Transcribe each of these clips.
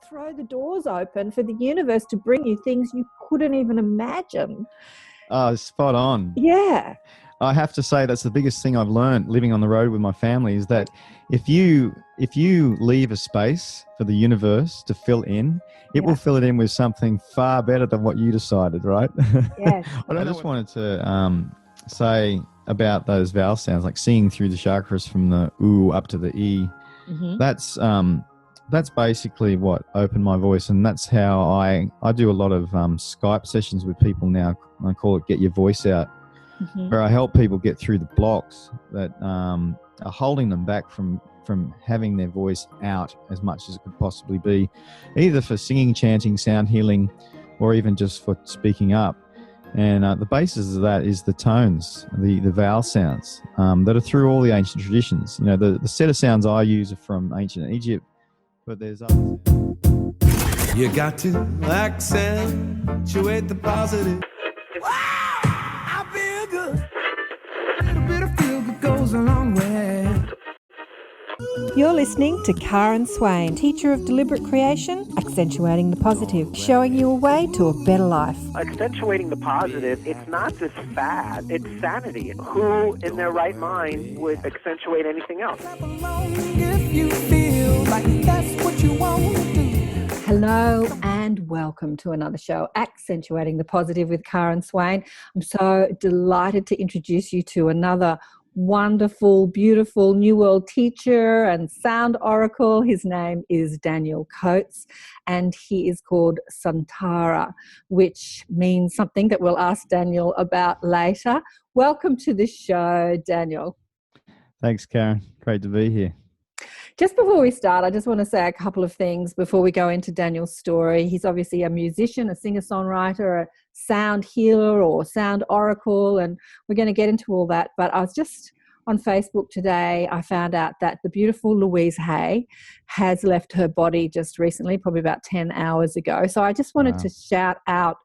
throw the doors open for the universe to bring you things you couldn't even imagine. Oh, spot on. Yeah. I have to say that's the biggest thing I've learned living on the road with my family is that if you leave a space for the universe to fill in, it will fill it in with something far better than what you decided, right? Yes. I just wanted to say about those vowel sounds, like singing through the chakras from the oo up to the e. Mm-hmm. That's basically what opened my voice, and that's how I do a lot of Skype sessions with people now. I call it Get Your Voice Out. Mm-hmm. Where I help people get through the blocks that are holding them back from having their voice out as much as it could possibly be, either for singing, chanting, sound healing, or even just for speaking up. And the basis of that is the tones, the vowel sounds that are through all the ancient traditions. You know, the set of sounds I use are from ancient Egypt, but there's others. You got to accentuate the positive. Goes a long way. You're listening to KAren Swain, teacher of Deliberate Creation, accentuating the positive, showing you a way to a better life. Accentuating the positive, it's not just fad, it's sanity. Who in their right mind would accentuate anything else? If you feel like that's what you want to do. Hello and welcome to another show, Accentuating the Positive with KAren Swain. I'm so delighted to introduce you to another wonderful, beautiful New World teacher and sound oracle. His name is Daniel Coates, and he is called Suntara, which means something that we'll ask Daniel about later. Welcome to the show, Daniel. Thanks, Karen. Great to be here. Just before we start, I just want to say a couple of things before we go into Daniel's story. He's obviously a musician, a singer-songwriter, a sound healer or sound oracle, and we're going to get into all that. But I was just on Facebook today, I found out that the beautiful Louise Hay has left her body just recently, probably about 10 hours ago. So I just wanted to shout out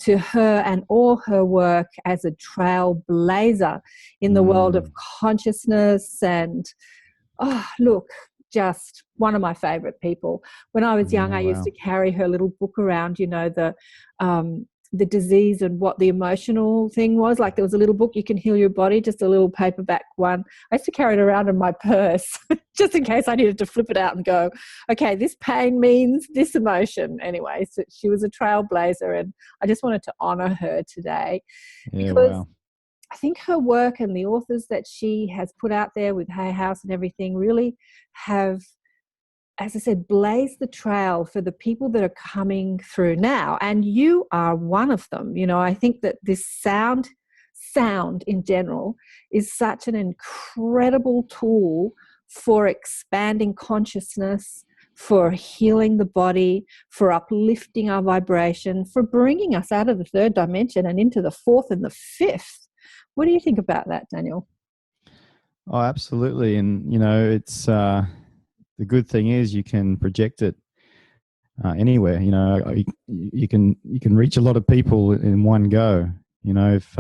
to her and all her work as a trailblazer in the world of consciousness and, just one of my favorite people. When I was young, I used to carry her little book around, you know, the disease and what the emotional thing was. Like there was a little book, You Can Heal Your Body, just a little paperback one. I used to carry it around in my purse just in case I needed to flip it out and go, okay, this pain means this emotion. Anyway, so she was a trailblazer, and I just wanted to honor her today because I think her work and the authors that she has put out there with Hay House and everything really have, as I said, blazed the trail for the people that are coming through now. And you are one of them. You know, I think that this sound in general is such an incredible tool for expanding consciousness, for healing the body, for uplifting our vibration, for bringing us out of the third dimension and into the fourth and the fifth. What do you think about that, Daniel? Oh, absolutely. And, you know, it's the good thing is you can project it anywhere. You know, you can reach a lot of people in one go. You know, if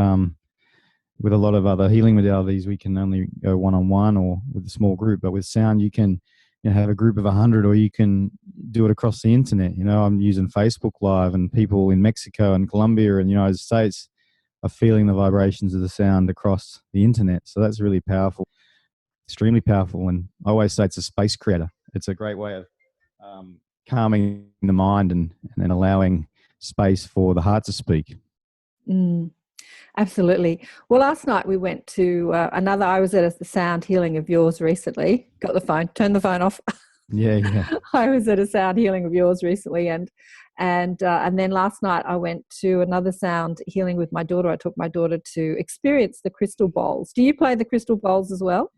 with a lot of other healing modalities, we can only go one-on-one or with a small group. But with sound, you can have a group of 100, or you can do it across the internet. You know, I'm using Facebook Live, and people in Mexico and Colombia and the United States are feeling the vibrations of the sound across the internet. So that's really powerful, extremely powerful. And I always say it's a space creator. It's a great way of calming the mind and allowing space for the heart to speak. Absolutely. Well, last night we went to I was at a sound healing of yours recently. Got the phone, turned the phone off. Yeah. I was at a sound healing of yours recently, and then last night I went to another sound healing with my daughter. I took my daughter to experience the crystal bowls. Do you play the crystal bowls as well?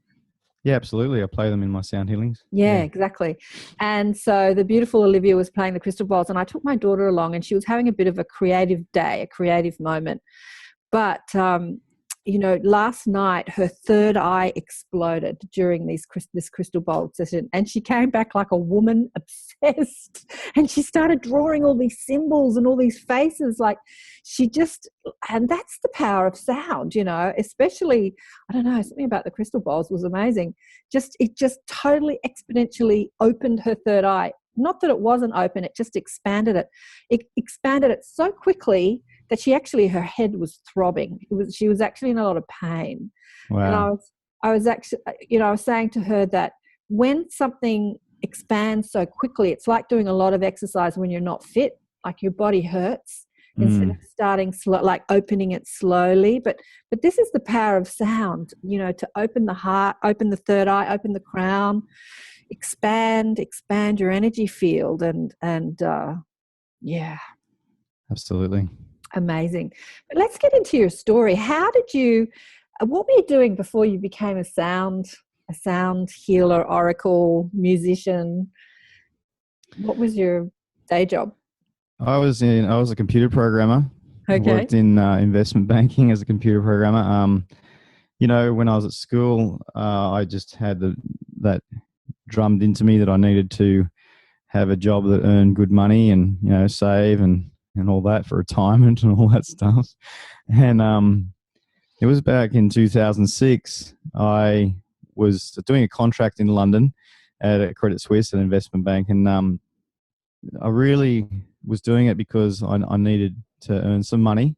Yeah, absolutely. I play them in my sound healings. Yeah, exactly. And so the beautiful Olivia was playing the crystal bowls, and I took my daughter along, and she was having a bit of a creative day, a creative moment. But last night her third eye exploded during this crystal bowl session, and she came back like a woman obsessed, and she started drawing all these symbols and all these faces. Like and that's the power of sound, you know, especially, I don't know, something about the crystal bowls was amazing. It just totally exponentially opened her third eye not that it wasn't open, it just expanded it. It expanded it so quickly that her head was throbbing. She was actually in a lot of pain. Wow. And I was actually, I was saying to her that when something expands so quickly, it's like doing a lot of exercise when you're not fit, like your body hurts. Instead of starting slow, like opening it slowly. But this is the power of sound, to open the heart, open the third eye, open the crown, expand your energy field. And yeah. Absolutely. Amazing. But let's get into your story. What were you doing before you became a sound healer, oracle, musician? What was your day job? I was a computer programmer. Okay. I worked in investment banking as a computer programmer. When I was at school, I just had that drummed into me that I needed to have a job that earned good money and, save and all that for retirement and all that stuff. And it was back in 2006. I was doing a contract in London at a Credit Suisse, an investment bank, and I really was doing it because I needed to earn some money,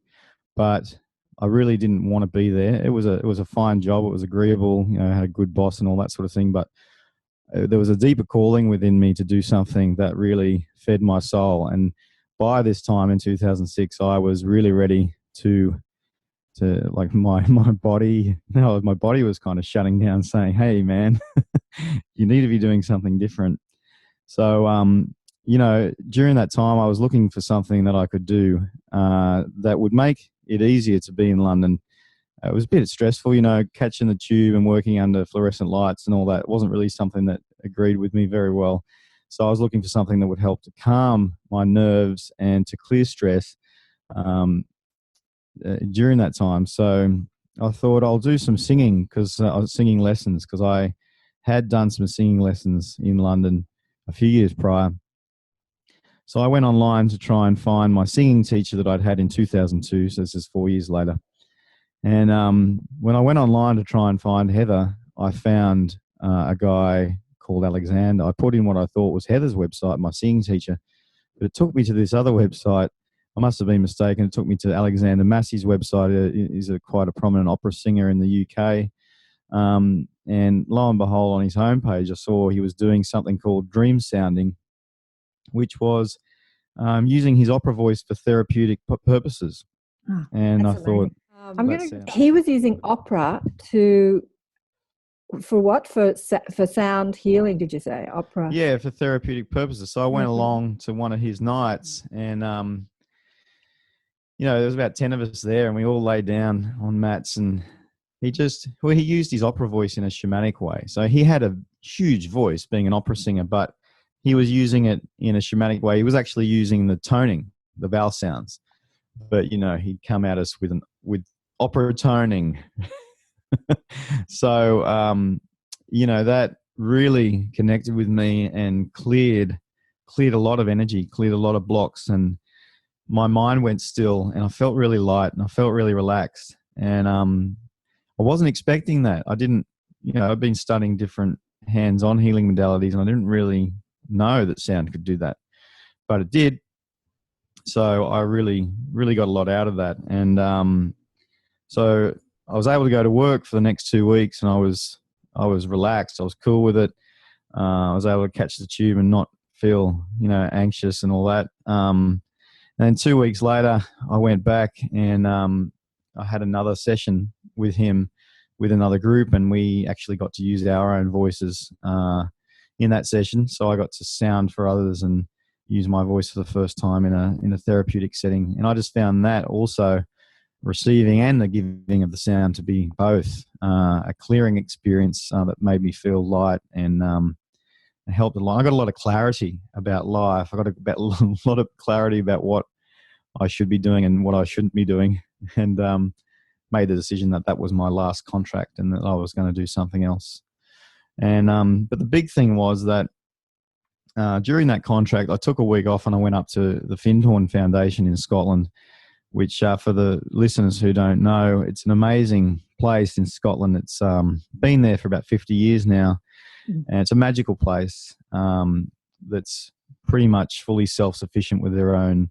but I really didn't want to be there. It was a fine job. It was agreeable, had a good boss and all that sort of thing. But there was a deeper calling within me to do something that really fed my soul. And by this time in 2006, I was really ready to like my body. My body was kind of shutting down, saying, "Hey, man, you need to be doing something different." So, during that time, I was looking for something that I could do that would make it easier to be in London. It was a bit stressful, catching the tube and working under fluorescent lights and all that. It wasn't really something that agreed with me very well. So I was looking for something that would help to calm my nerves and to clear stress during that time. So I thought I'll do some singing singing lessons because I had done some singing lessons in London a few years prior. So I went online to try and find my singing teacher that I'd had in 2002. So this is 4 years later. And when I went online to try and find Heather, I found a guy called Alexander. I put in what I thought was Heather's website, my singing teacher, but it took me to this other website. I must have been mistaken. It took me to Alexander Massey's website. He's quite a prominent opera singer in the UK. And lo and behold, on his homepage, I saw he was doing something called dream sounding, which was using his opera voice for therapeutic purposes. Oh, and I thought, he was using opera for what? For sound healing, did you say? Opera? Yeah, for therapeutic purposes. So I went along to one of his nights and, there was about 10 of us there and we all lay down on mats and he used his opera voice in a shamanic way. So he had a huge voice being an opera singer, but he was using it in a shamanic way. He was actually using the toning, the vowel sounds. But, he'd come at us with opera toning. So, that really connected with me and cleared a lot of energy, cleared a lot of blocks. And my mind went still and I felt really light and I felt really relaxed. And I wasn't expecting that. I didn't, I've been studying different hands-on healing modalities and I didn't really know that sound could do that. But it did. So I really, really got a lot out of that. And so I was able to go to work for the next 2 weeks and I was relaxed. I was cool with it. I was able to catch the tube and not feel, anxious and all that. And then 2 weeks later, I went back and I had another session with him with another group and we actually got to use our own voices in that session. So I got to sound for others and use my voice for the first time in a therapeutic setting. And I just found that also receiving and the giving of the sound to be both a clearing experience that made me feel light and helped a lot. I got a lot of clarity about life. I got a lot of clarity about what I should be doing and what I shouldn't be doing, and made the decision that was my last contract and that I was going to do something else. And but the big thing was that during that contract, I took a week off and I went up to the Findhorn Foundation in Scotland, which for the listeners who don't know, it's an amazing place in Scotland. It's been there for about 50 years now. And it's a magical place that's pretty much fully self-sufficient with their own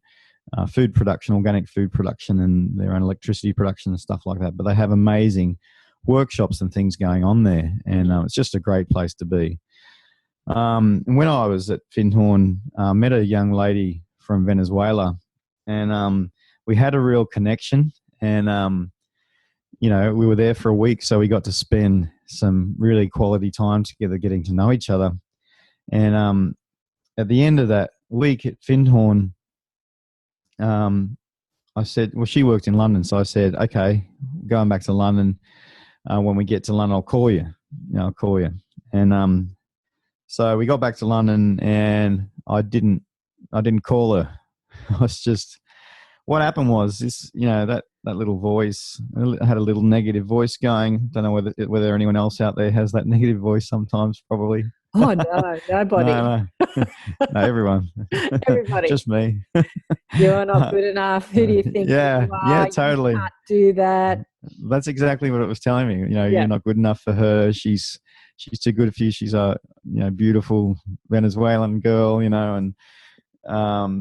food production, organic food production, and their own electricity production and stuff like that. But they have amazing workshops and things going on there, and it's just a great place to be. When I was at Findhorn, met a young lady from Venezuela, and we had a real connection, and you know, we were there for a week, so we got to spend some really quality time together getting to know each other. And at the end of that week at Findhorn, I said, well, she worked in London, so I said, okay, going back to London, when we get to London, I'll call you. I'll call you. And so we got back to London, and I didn't call her. I was just, what happened was this, you know, that little voice, I had a little negative voice going. Don't know whether anyone else out there has that negative voice sometimes, probably. Oh, no, nobody. No, everyone. Everybody. Just me. You're not good enough. Who do you think you are? Yeah, totally. You can't do that. That's exactly what it was telling me. You know, you're not good enough for her. She's too good for you. She's a, you know, beautiful Venezuelan girl, you know, and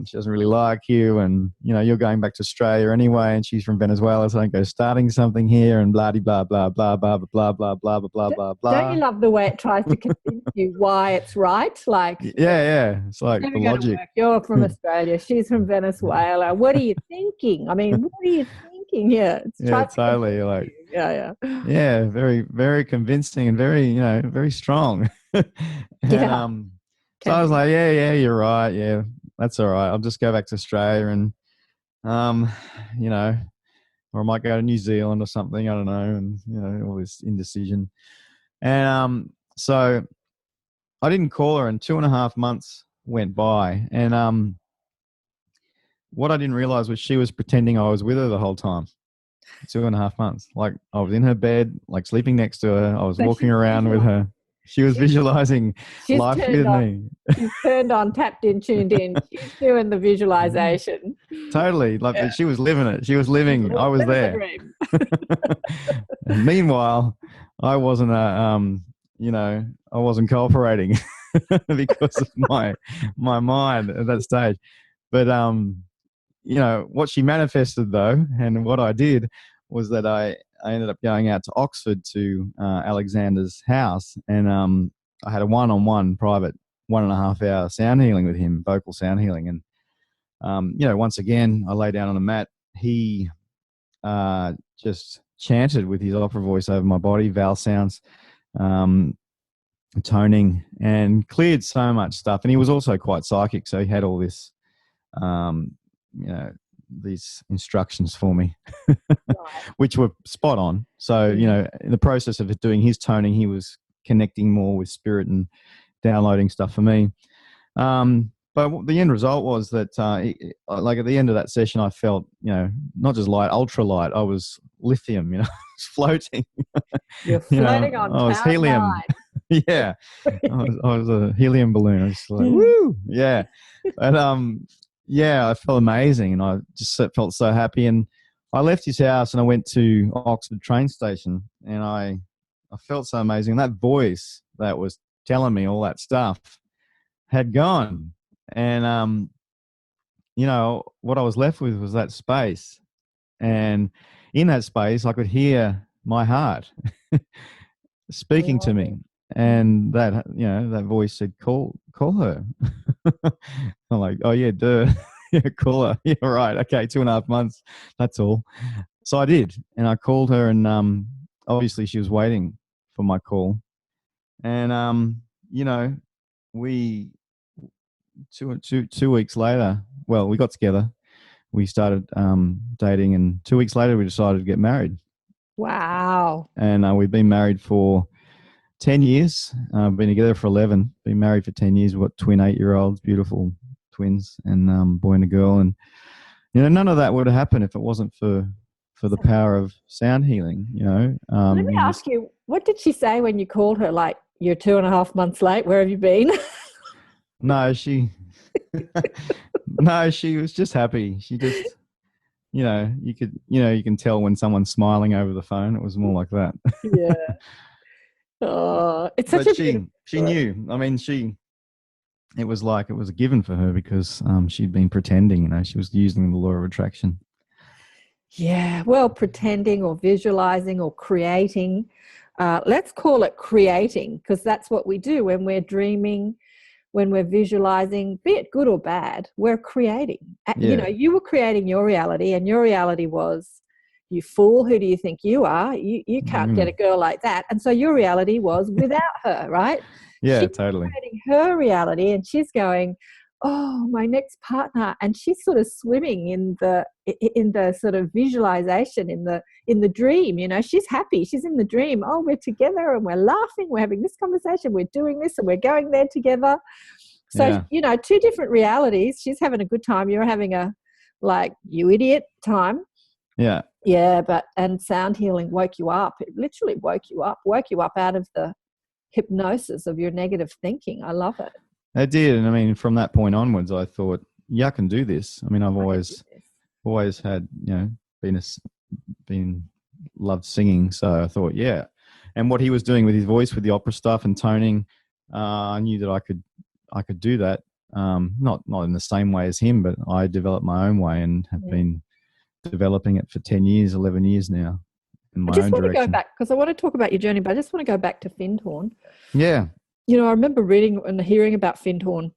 she doesn't really like you, and you know, you're going back to Australia anyway, and she's from Venezuela, so don't go starting something here, and blah blah blah blah blah blah blah blah blah blah blah blah. Don't you love the way it tries to convince you why it's right? Like, yeah, it's like the logic. You're from Australia, she's from Venezuela. What are you thinking? I mean, what are you thinking? Yeah, totally. Like, yeah, very, very convincing and very, you know, very strong. And, so I was like, yeah, you're right. Yeah, that's all right. I'll just go back to Australia and, you know, or I might go to New Zealand or something. I don't know. And, you know, all this indecision. And so I didn't call her, and 2.5 months went by. And what I didn't realize was she was pretending I was with her the whole time. 2.5 months. Like, I was in her bed, like sleeping next to her. I was walking around with her. She was visualizing life with me. She's turned on, tapped in, tuned in. She's doing the visualization. Totally. Like, she was living it. She was living. I was there. And meanwhile, I wasn't you know, I wasn't cooperating because of my mind at that stage. But you know, what she manifested though, and what I did was that I ended up going out to Oxford to Alexander's house, and I had a one-on-one private 1.5 hour sound healing with him, vocal sound healing. And, you know, once again, I lay down on a mat. He just chanted with his opera voice over my body, vowel sounds, toning, and cleared so much stuff. And he was also quite psychic, so he had all this, you know, these instructions for me, which were spot on. So, you know, in the process of doing his toning, he was connecting more with spirit and downloading stuff for me. But the end result was that, like at the end of that session, I felt, you know, not just light, ultra light. I was lithium, you know, floating. You're floating on I was helium. Yeah, I was a helium balloon. I was just like, woo, yeah. And yeah, I felt amazing, and I just felt so happy. And I left his house and I went to Oxford train station, and I felt so amazing. And that voice that was telling me all that stuff had gone. And, you know, what I was left with was that space. And in that space, I could hear my heart speaking to me. And that, you know, that voice said, call her. I'm like, oh yeah, duh. Yeah, call her. Yeah, right. Okay, 2.5 months. That's all. So I did. And I called her, and obviously she was waiting for my call. And, you know, we, two weeks later, well, we got together. We started dating, and 2 weeks later we decided to get married. Wow. And we've been married for 10 years. Been together for 11. Been married for 10 years. We've got twin 8-year-olds, beautiful twins, and boy and a girl. And, you know, none of that would have happened if it wasn't for the power of sound healing, you know. Let me ask you, what did she say when you called her? Like, you're 2.5 months late. Where have you been? No, she was just happy. She just, you know, you can tell when someone's smiling over the phone. It was more like that. Yeah. Oh, it's such a beautiful she knew. I mean, she it was like it was a given for her because she'd been pretending, you know, she was using the law of attraction. Yeah, well, pretending or visualizing or creating. Let's call it creating, because that's what we do when we're dreaming, when we're visualizing, be it good or bad, we're creating. Yeah. You know, you were creating your reality, and your reality was, you fool, who do you think you are? You can't get a girl like that. And so your reality was without her, right? Yeah, She's totally. creating her reality, and she's going, oh, my next partner, and she's sort of swimming in the sort of visualization, in the dream. You know, she's happy, she's in the dream. Oh, we're together and we're laughing, we're having this conversation, we're doing this, and we're going there together. So Yeah. you know, two different realities. She's having a good time, you're having a like, you idiot time. Yeah. Yeah, and sound healing woke you up. It literally woke you up out of the hypnosis of your negative thinking. I love it. I did, and I mean, from that point onwards, I thought, yeah, I can do this. I mean, I've always had, you know, been loved singing, so I thought, yeah. And what he was doing with his voice, with the opera stuff and toning, I knew that I could do that. Not in the same way as him, but I developed my own way and have been developing it for 10 years, 11 years now in my own direction. I just want to go back, because I want to talk about your journey, but I just want to go back to Findhorn. Yeah. You know, I remember reading and hearing about Findhorn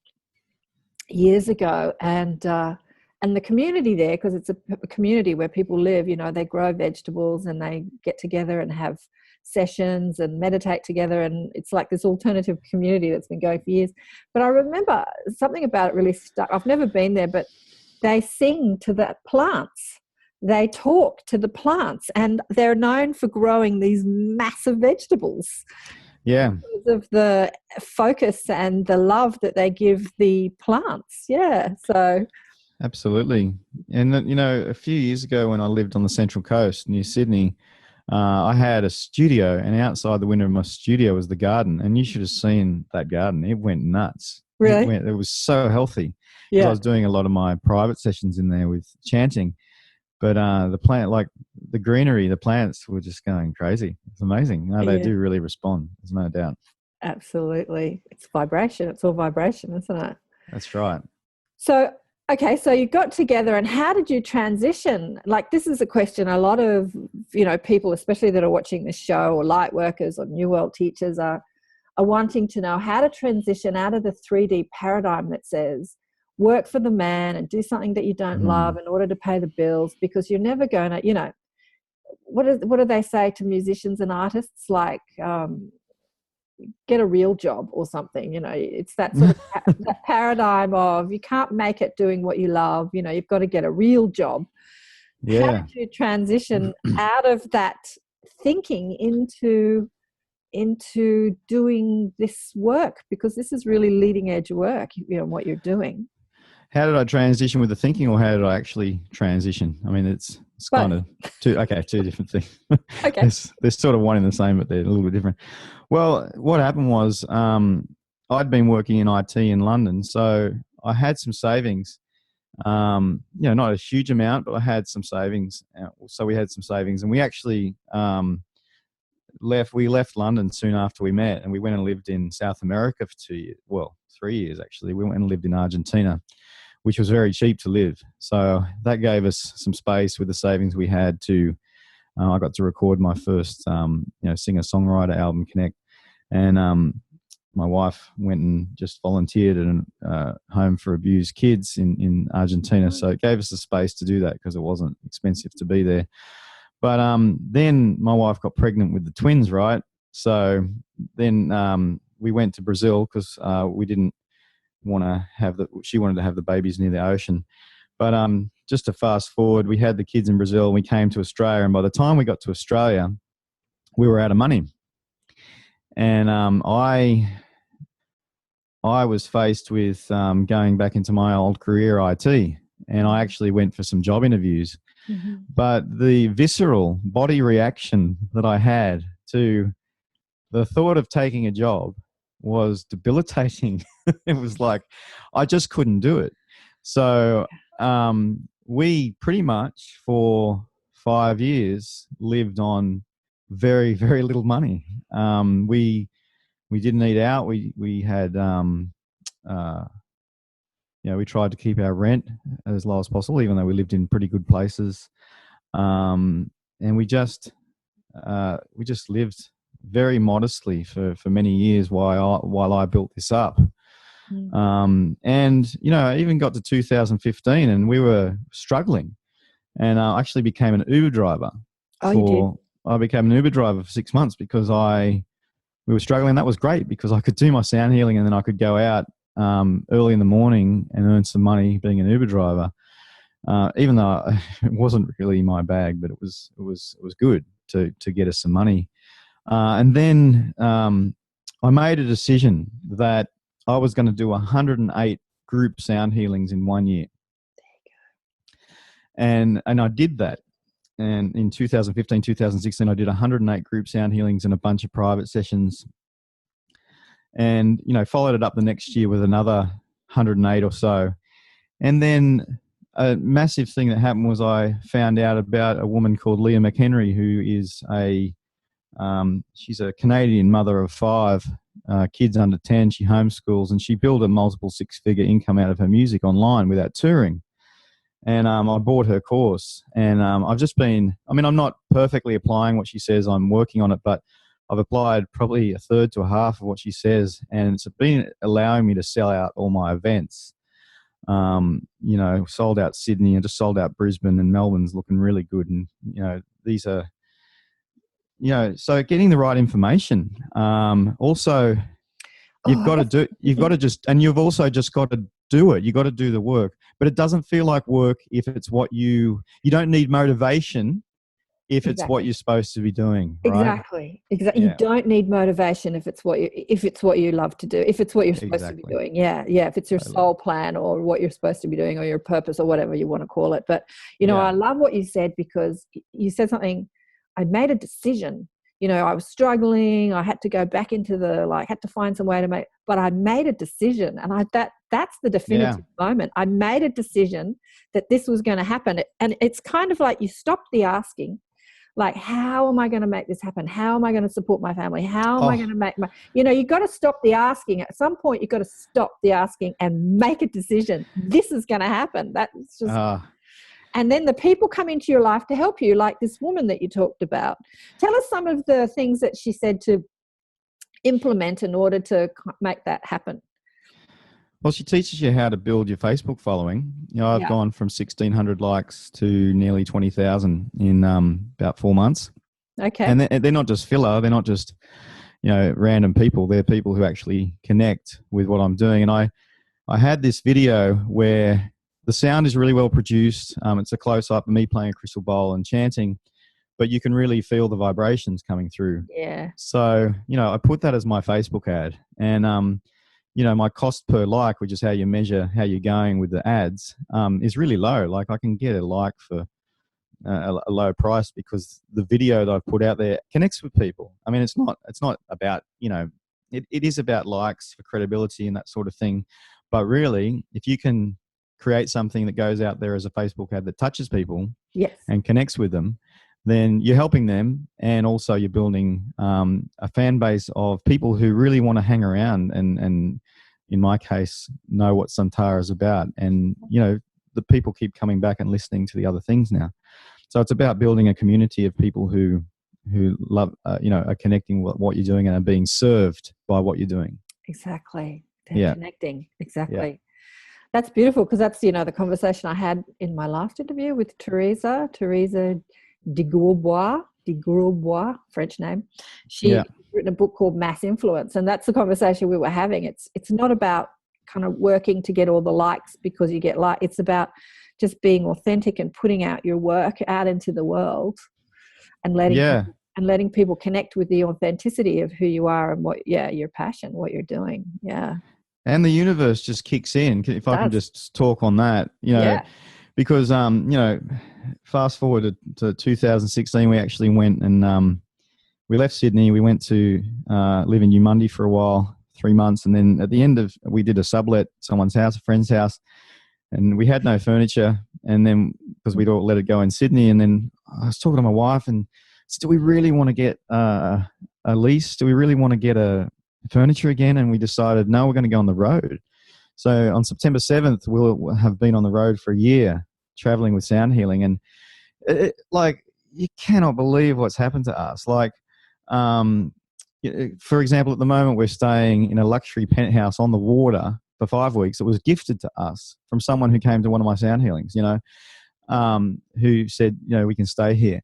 years ago, and the community there, because it's a community where people live, you know, they grow vegetables and they get together and have sessions and meditate together, and it's like this alternative community that's been going for years. But I remember something about it really stuck. I've never been there, but they sing to the plants. They talk to the plants, and they're known for growing these massive vegetables. Yeah. Because of the focus and the love that they give the plants. Yeah. So. Absolutely. And, you know, a few years ago when I lived on the Central Coast near Sydney, I had a studio, and outside the window of my studio was the garden. And you should have seen that garden. It went nuts. Really? It was so healthy. Yeah. I was doing a lot of my private sessions in there with chanting. But the plant, like the greenery, the plants were just going crazy. It's amazing. No, they do really respond. There's no doubt. Absolutely. It's vibration. It's all vibration, isn't it? That's right. So, okay, so you got together, and how did you transition? Like, this is a question a lot of, you know, people, especially that are watching this show, or light workers or New World teachers are wanting to know how to transition out of the 3D paradigm that says, work for the man and do something that you don't love in order to pay the bills, because you're never going to, you know, what do they say to musicians and artists? Like, get a real job or something, you know. It's that sort of that paradigm of you can't make it doing what you love, you know, you've got to get a real job. Yeah. How did you transition out of that thinking into doing this work? Because this is really leading edge work, you know, what you're doing. How did I transition with the thinking, or how did I actually transition? I mean, it's kind of two different things. Okay. They're sort of one and the same, but they're a little bit different. Well, what happened was I'd been working in IT in London, so I had some savings. You know, not a huge amount, but I had some savings. So we had some savings, and we actually left London soon after we met, and we went and lived in South America for 2 years. Well, 3 years actually. We went and lived in Argentina, which was very cheap to live. So that gave us some space with the savings we had to, I got to record my first, you know, singer-songwriter album, Connect. And my wife went and just volunteered at a home for abused kids in Argentina. So it gave us the space to do that because it wasn't expensive to be there. But then my wife got pregnant with the twins, right? So then we went to Brazil because we didn't want to have she wanted to have the babies near the ocean. But just to fast forward, we had the kids in Brazil and we came to Australia, and by the time we got to Australia, we were out of money. And I was faced with going back into my old career, IT, and I actually went for some job interviews. Mm-hmm. But the visceral body reaction that I had to the thought of taking a job was debilitating. It was like, I just couldn't do it. So we pretty much for 5 years lived on very, very little money. We didn't eat out. We had we tried to keep our rent as low as possible, even though we lived in pretty good places. And we just lived very modestly for many years while I built this up. And, I even got to 2015 and we were struggling. And I actually became an Uber driver. Oh, you did? I became an Uber driver for 6 months because we were struggling. That was great because I could do my sound healing and then I could go out early in the morning and earn some money being an Uber driver. Even though it wasn't really my bag, but it was good to get us some money. And then I made a decision that I was going to do 108 group sound healings in 1 year. And I did that. And in 2015, 2016, I did 108 group sound healings and a bunch of private sessions. And, followed it up the next year with another 108 or so. And then a massive thing that happened was I found out about a woman called Leah McHenry, who is she's a Canadian mother of 5 kids under 10. She homeschools and she built a multiple 6-figure income out of her music online without touring. And I bought her course and I've just been, I'm not perfectly applying what she says. I'm working on it, but I've applied probably a third to a half of what she says. And it's been allowing me to sell out all my events. Sold out Sydney and just sold out Brisbane, and Melbourne's looking really good. And, these are, so getting the right information. Also, you've got to do it. You've got to do the work, but it doesn't feel like work if it's what you don't need motivation if it's what you're supposed to be doing. Right? Exactly. Yeah. You don't need motivation if it's what you love to do, if it's what you're supposed to be doing. Yeah. If it's your soul plan or what you're supposed to be doing or your purpose or whatever you want to call it. But, I love what you said because you said something, I made a decision. I was struggling. I had to go back into had to find some way to make, but I made a decision. And that's the definitive moment. I made a decision that this was going to happen. And it's kind of like you stopped the asking, like, how am I going to make this happen? How am I going to support my family? How am I going to make you've got to stop the asking. At some point, you've got to stop the asking and make a decision. This is going to happen. That's just... And then the people come into your life to help you, like this woman that you talked about. Tell us some of the things that she said to implement in order to make that happen. Well, she teaches you how to build your Facebook following. I've gone from 1,600 likes to nearly 20,000 in about 4 months. Okay. And they're not just filler. They're not just, random people. They're people who actually connect with what I'm doing. And I had this video where the sound is really well produced. It's a close-up of me playing a crystal bowl and chanting, but you can really feel the vibrations coming through. Yeah. So, I put that as my Facebook ad. And, my cost per like, which is how you measure how you're going with the ads, is really low. Like I can get a like for a low price because the video that I've put out there connects with people. It's not about, it is about likes for credibility and that sort of thing. But really, if you can create something that goes out there as a Facebook ad that touches people and connects with them, then you're helping them, and also you're building a fan base of people who really want to hang around and in my case, know what Suntara is about. And, the people keep coming back and listening to the other things now. So it's about building a community of people who love, are connecting with what you're doing and are being served by what you're doing. Exactly. They're connecting. Exactly. Yeah. That's beautiful because that's, the conversation I had in my last interview with Teresa de Grosbois, French name. She's written a book called Mass Influence, and that's the conversation we were having. It's not about kind of working to get all the likes because you get likes. It's about just being authentic and putting out your work out into the world and letting people connect with the authenticity of who you are and what your passion, what you're doing. Yeah. And the universe just kicks in. If I can just talk on that, because, fast forward to 2016, we actually went and we left Sydney. We went to live in Umundi for a while, 3 months. And then at the end we did a sublet, someone's house, a friend's house, and we had no furniture. And then because we'd all let it go in Sydney. And then I was talking to my wife and said, do we really want to get a lease? Do we really want to get a furniture again? And we decided, no, we're going to go on the road. So on September 7th, we'll have been on the road for a year traveling with sound healing. And like, you cannot believe what's happened to us. Like, for example, at the moment, we're staying in a luxury penthouse on the water for 5 weeks. It was gifted to us from someone who came to one of my sound healings, who said, we can stay here.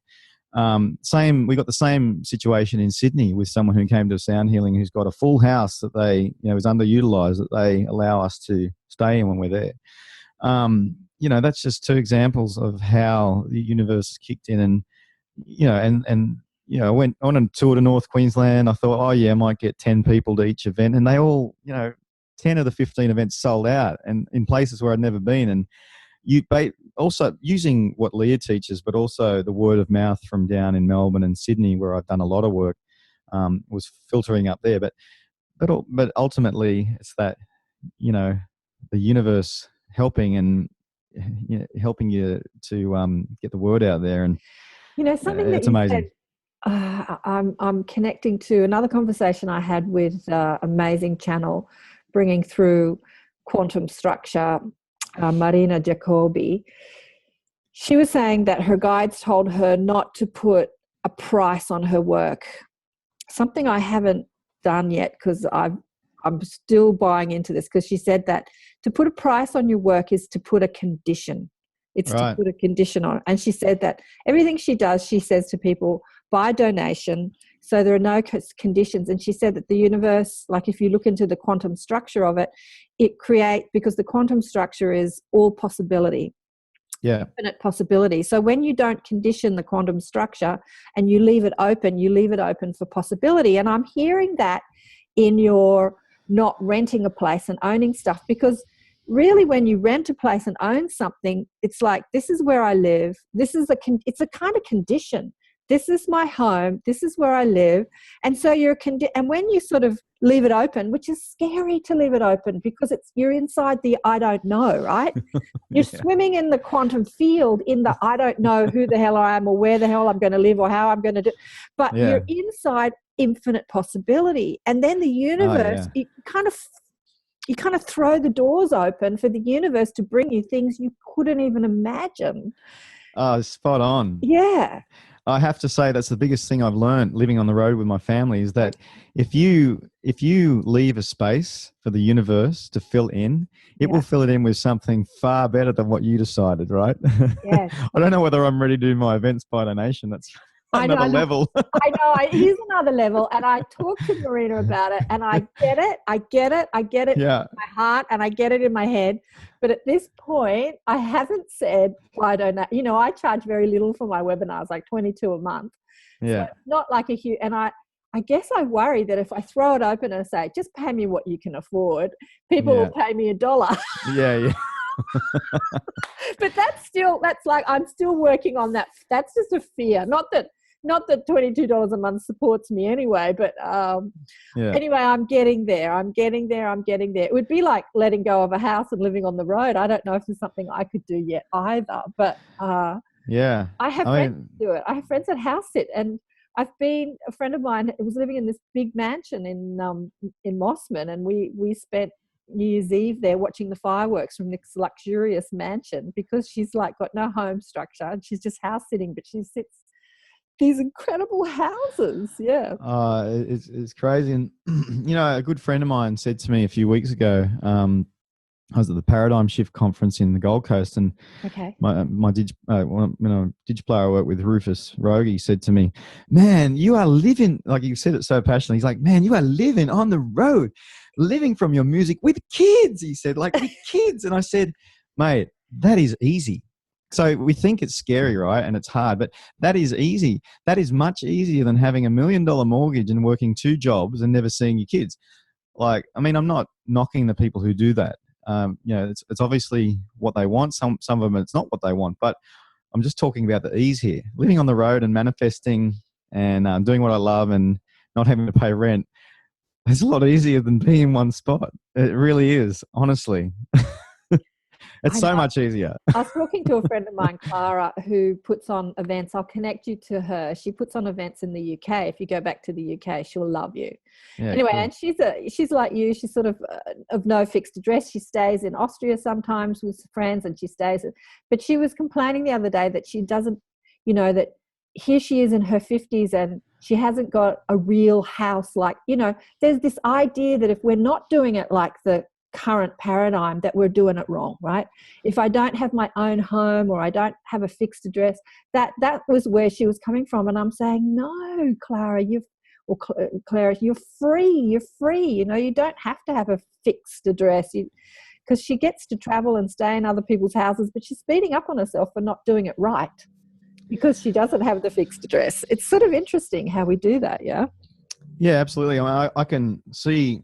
We got the same situation in Sydney with someone who came to sound healing who's got a full house that they, is underutilized, that they allow us to stay in when we're there. That's just 2 examples of how the universe has kicked in. And, I went on a tour to North Queensland. I thought, I might get 10 people to each event. And they all, 10 of the 15 events sold out, and in places where I'd never been. And also using what Leah teaches, but also the word of mouth from down in Melbourne and Sydney, where I've done a lot of work, was filtering up there. But ultimately, it's that, the universe helping and helping you to get the word out there. And something that it's you amazing. said, I'm connecting to another conversation I had with amazing channel bringing through quantum structure, Marina Jacoby. She was saying that her guides told her not to put a price on her work, something I haven't done yet because I'm still buying into this, because she said that to put a price on your work is to put a condition. It's right. To put a condition on it. And she said that everything she does, she says to people, by donation, so there are no conditions. And she said that the universe, like if you look into the quantum structure of it, because the quantum structure is all possibility. Yeah. Infinite possibility. So when you don't condition the quantum structure and you leave it open for possibility. And I'm hearing that in your not renting a place and owning stuff, because really when you rent a place and own something, it's like, this is where I live. It's a kind of condition. This is my home. This is where I live. And so and when you sort of leave it open, which is scary to leave it open because you're inside the I don't know, right? You're swimming in the quantum field in the I don't know who the hell I am or where the hell I'm going to live or how I'm going to do. But you're inside infinite possibility. And then the universe, you kind of throw the doors open for the universe to bring you things you couldn't even imagine. Oh, spot on. Yeah. I have to say that's the biggest thing I've learned living on the road with my family, is that if you leave a space for the universe to fill in, it will fill it in with something far better than what you decided, right? Yes. I don't know whether I'm ready to do my events by donation. That's another level. I know. It is another level. And I talked to Marina about it, and I get it in my heart, and I get it in my head. But at this point, I haven't said, I don't know. I charge very little for my webinars, like $22 a month. Yeah. So it's not like a huge, and I guess I worry that if I throw it open and say, just pay me what you can afford, people will pay me $1. Yeah. But that's like, I'm still working on that. That's just a fear. Not that $22 a month supports me anyway, but anyway, I'm getting there. It would be like letting go of a house and living on the road. I don't know if there's something I could do yet either, but I have friends do it. I have friends that house sit, and a friend of mine was living in this big mansion in Mossman, and we spent New Year's Eve there watching the fireworks from this luxurious mansion, because she's like got no home structure and she's just house sitting, but she sits these incredible houses. It's crazy. And a good friend of mine said to me a few weeks ago, I was at the Paradigm Shift conference in the Gold Coast, and my digiplayer I work with, Rufus Rogie, said to me, man, you are living, like you said it so passionately, he's like, man, you are living on the road, living from your music with kids. He said, like, with kids. And I said, mate, that is easy. So we think it's scary, right? And it's hard, but that is easy. That is much easier than having $1 million mortgage and working 2 jobs and never seeing your kids. Like, I mean, I'm not knocking the people who do that. It's obviously what they want. Some of them, it's not what they want, but I'm just talking about the ease here. Living on the road and manifesting and doing what I love and not having to pay rent. It's a lot easier than being in one spot. It really is, honestly. It's so much easier. I was talking to a friend of mine, Clara, who puts on events. I'll connect you to her. She puts on events in the UK. If you go back to the UK, she'll love you. Yeah, anyway, cool. and she's like you. She's sort of no fixed address. She stays in Austria sometimes with friends, and she stays. But she was complaining the other day that she doesn't, that here she is in her 50s and she hasn't got a real house. Like, there's this idea that if we're not doing it like the current paradigm, that we're doing it wrong, right? If I don't have my own home or I don't have a fixed address, that was where she was coming from. And I'm saying, no, Clara, Clara, you're free. You don't have to have a fixed address, because she gets to travel and stay in other people's houses, but she's beating up on herself for not doing it right because she doesn't have the fixed address. It's sort of interesting how we do that, yeah? Yeah, absolutely. I can see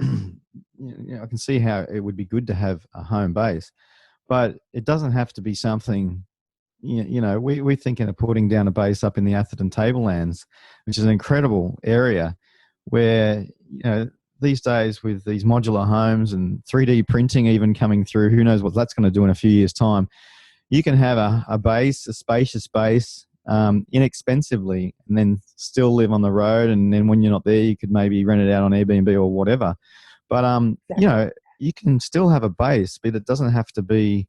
I can see how it would be good to have a home base, but it doesn't have to be something, we're thinking of putting down a base up in the Atherton Tablelands, which is an incredible area where, these days with these modular homes and 3D printing even coming through, who knows what that's going to do in a few years' time, you can have a base, a spacious base, inexpensively, and then still live on the road. And then when you're not there, you could maybe rent it out on Airbnb or whatever. But, you can still have a base, but it doesn't have to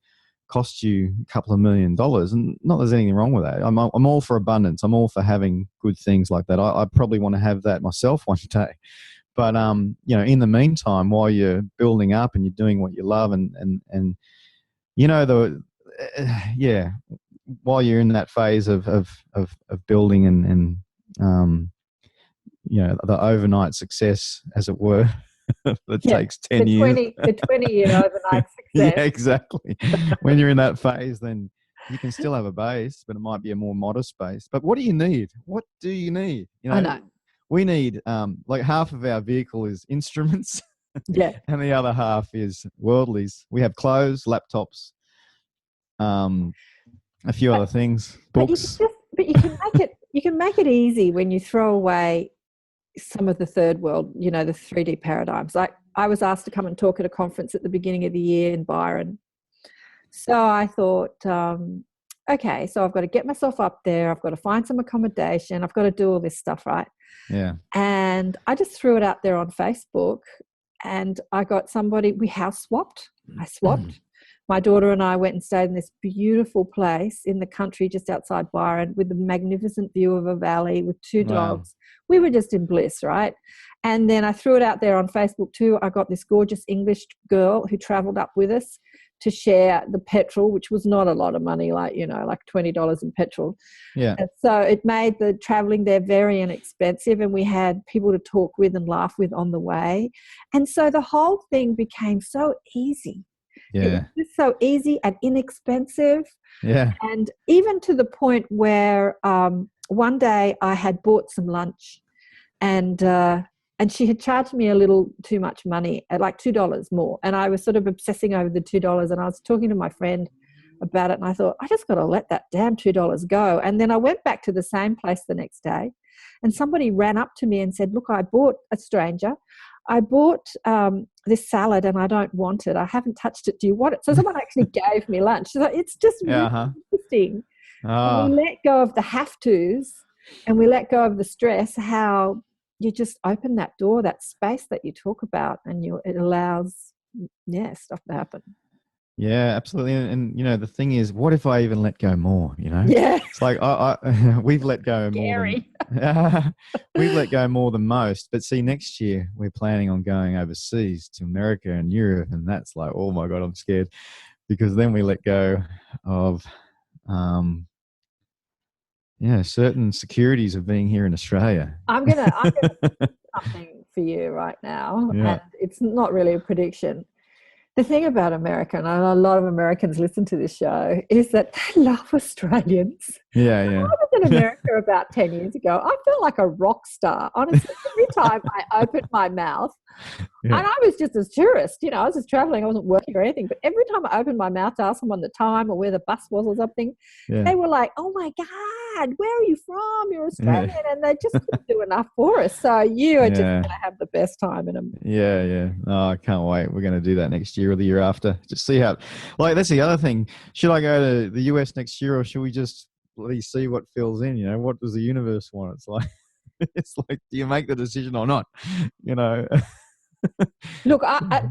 cost you a couple of $1 million. And not that there's anything wrong with that. I'm all for abundance. I'm all for having good things like that. I probably want to have that myself one day. But, in the meantime, while you're building up and you're doing what you love and while you're in that phase of building and the overnight success, as it were, that takes 10 years. The 20-year overnight success. Yeah, exactly. When you're in that phase, then you can still have a base, but it might be a more modest base. But what do you need? What do you need? I know. We need, like half of our vehicle is instruments. Yeah. And the other half is worldlies. We have clothes, laptops, a few other things, books. But you can make it easy when you throw away some of the third world, the 3D paradigms. Like I was asked to come and talk at a conference at the beginning of the year in Byron. So I thought, okay, so I've got to get myself up there. I've got to find some accommodation. I've got to do all this stuff, right? Yeah. And I just threw it out there on Facebook, and I got somebody, we house swapped. I swapped. My daughter and I went and stayed in this beautiful place in the country just outside Byron with a magnificent view of a valley with 2 dogs. We were just in bliss, right? And then I threw it out there on Facebook too. I got this gorgeous English girl who traveled up with us to share the petrol, which was not a lot of money, like $20 in petrol. Yeah. And so it made the traveling there very inexpensive, and we had people to talk with and laugh with on the way. And so the whole thing became so easy. Yeah. It was just so easy and inexpensive. Yeah. And even to the point where one day I had bought some lunch, and she had charged me a little too much money, at like $2 more. And I was sort of obsessing over the $2, and I was talking to my friend about it, and I thought, I just got to let that damn $2 go. And then I went back to the same place the next day, and somebody ran up to me and said, look, I bought this salad and I don't want it. I haven't touched it. Do you want it? So someone actually gave me lunch. So it's just really interesting. We let go of the have-tos and we let go of the stress, how you just open that door, that space that you talk about, and it allows, stuff to happen. Yeah, absolutely. And the thing is, what if I even let go more, Yeah. It's like, we've let go more we've let go more than most. But see, next year we're planning on going overseas to America and Europe. And that's like, oh my God, I'm scared, because then we let go of, certain securities of being here in Australia. I'm gonna do something for you right now. Yeah. And it's not really a prediction. The thing about America, and a lot of Americans listen to this show, is that they love Australians. Yeah. When I was in America about 10 years ago, I felt like a rock star. Honestly, every time I opened my mouth, and I was just a tourist, I was just traveling, I wasn't working or anything, but every time I opened my mouth to ask someone the time or where the bus was or something, they were like, oh my God, Dad, where are you from? You're Australian. And they just couldn't do enough for us. So you are just going to have the best time in them. Yeah. Oh, I can't wait. We're going to do that next year or the year after. Just see how, like, that's the other thing. Should I go to the US next year, or should we just bloody see what fills in? You know, what does the universe want? It's like, do you make the decision or not? You know? Look,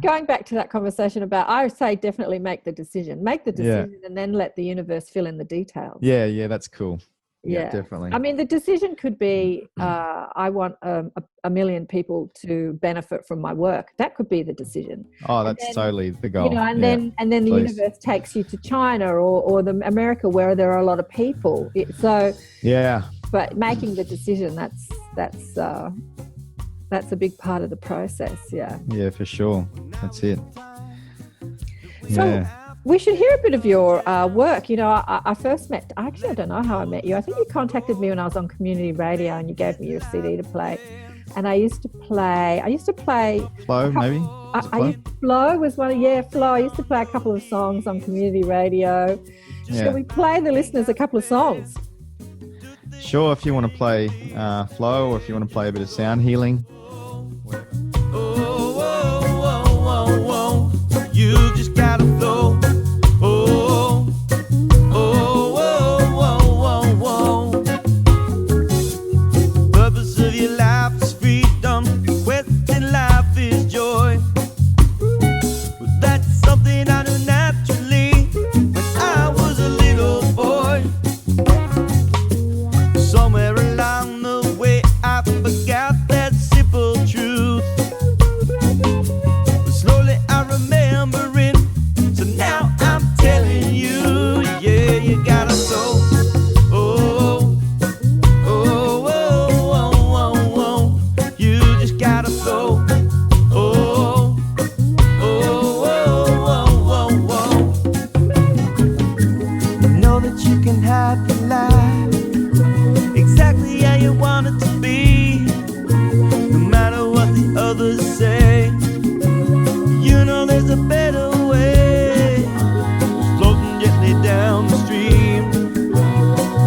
going back to that conversation about, I say definitely make the decision and then let the universe fill in the details. Yeah, that's cool. Yeah, definitely. I mean, the decision could be, I want a million people to benefit from my work. That could be the decision. Oh, that's totally the goal. You know, and then the universe takes you to China or the America where there are a lot of people. But making the decision, that's a big part of the process. Yeah, for sure. That's it. So we should hear a bit of your work. You know, I first met, actually I don't know how I met you. I think you contacted me when I was on community radio and you gave me your CD to play. And I used to play Flow, maybe? Flow was one of, Flow. I used to play a couple of songs on community radio. Shall we play the listeners a couple of songs? Sure, if you want to play Flow, or if you want to play a bit of sound healing. You just gotta flow. Purpose of your life is freedom. Quest in life is joy. Well, that's something I knew naturally when I was a little boy. Somewhere along the way I forgot that simple truth. But slowly I remember it, so now I'm telling you, you gotta go. You just gotta go. Know that you can have your life exactly how you want it to be, no matter what the others say. You know there's a better way, floating gently down the stream,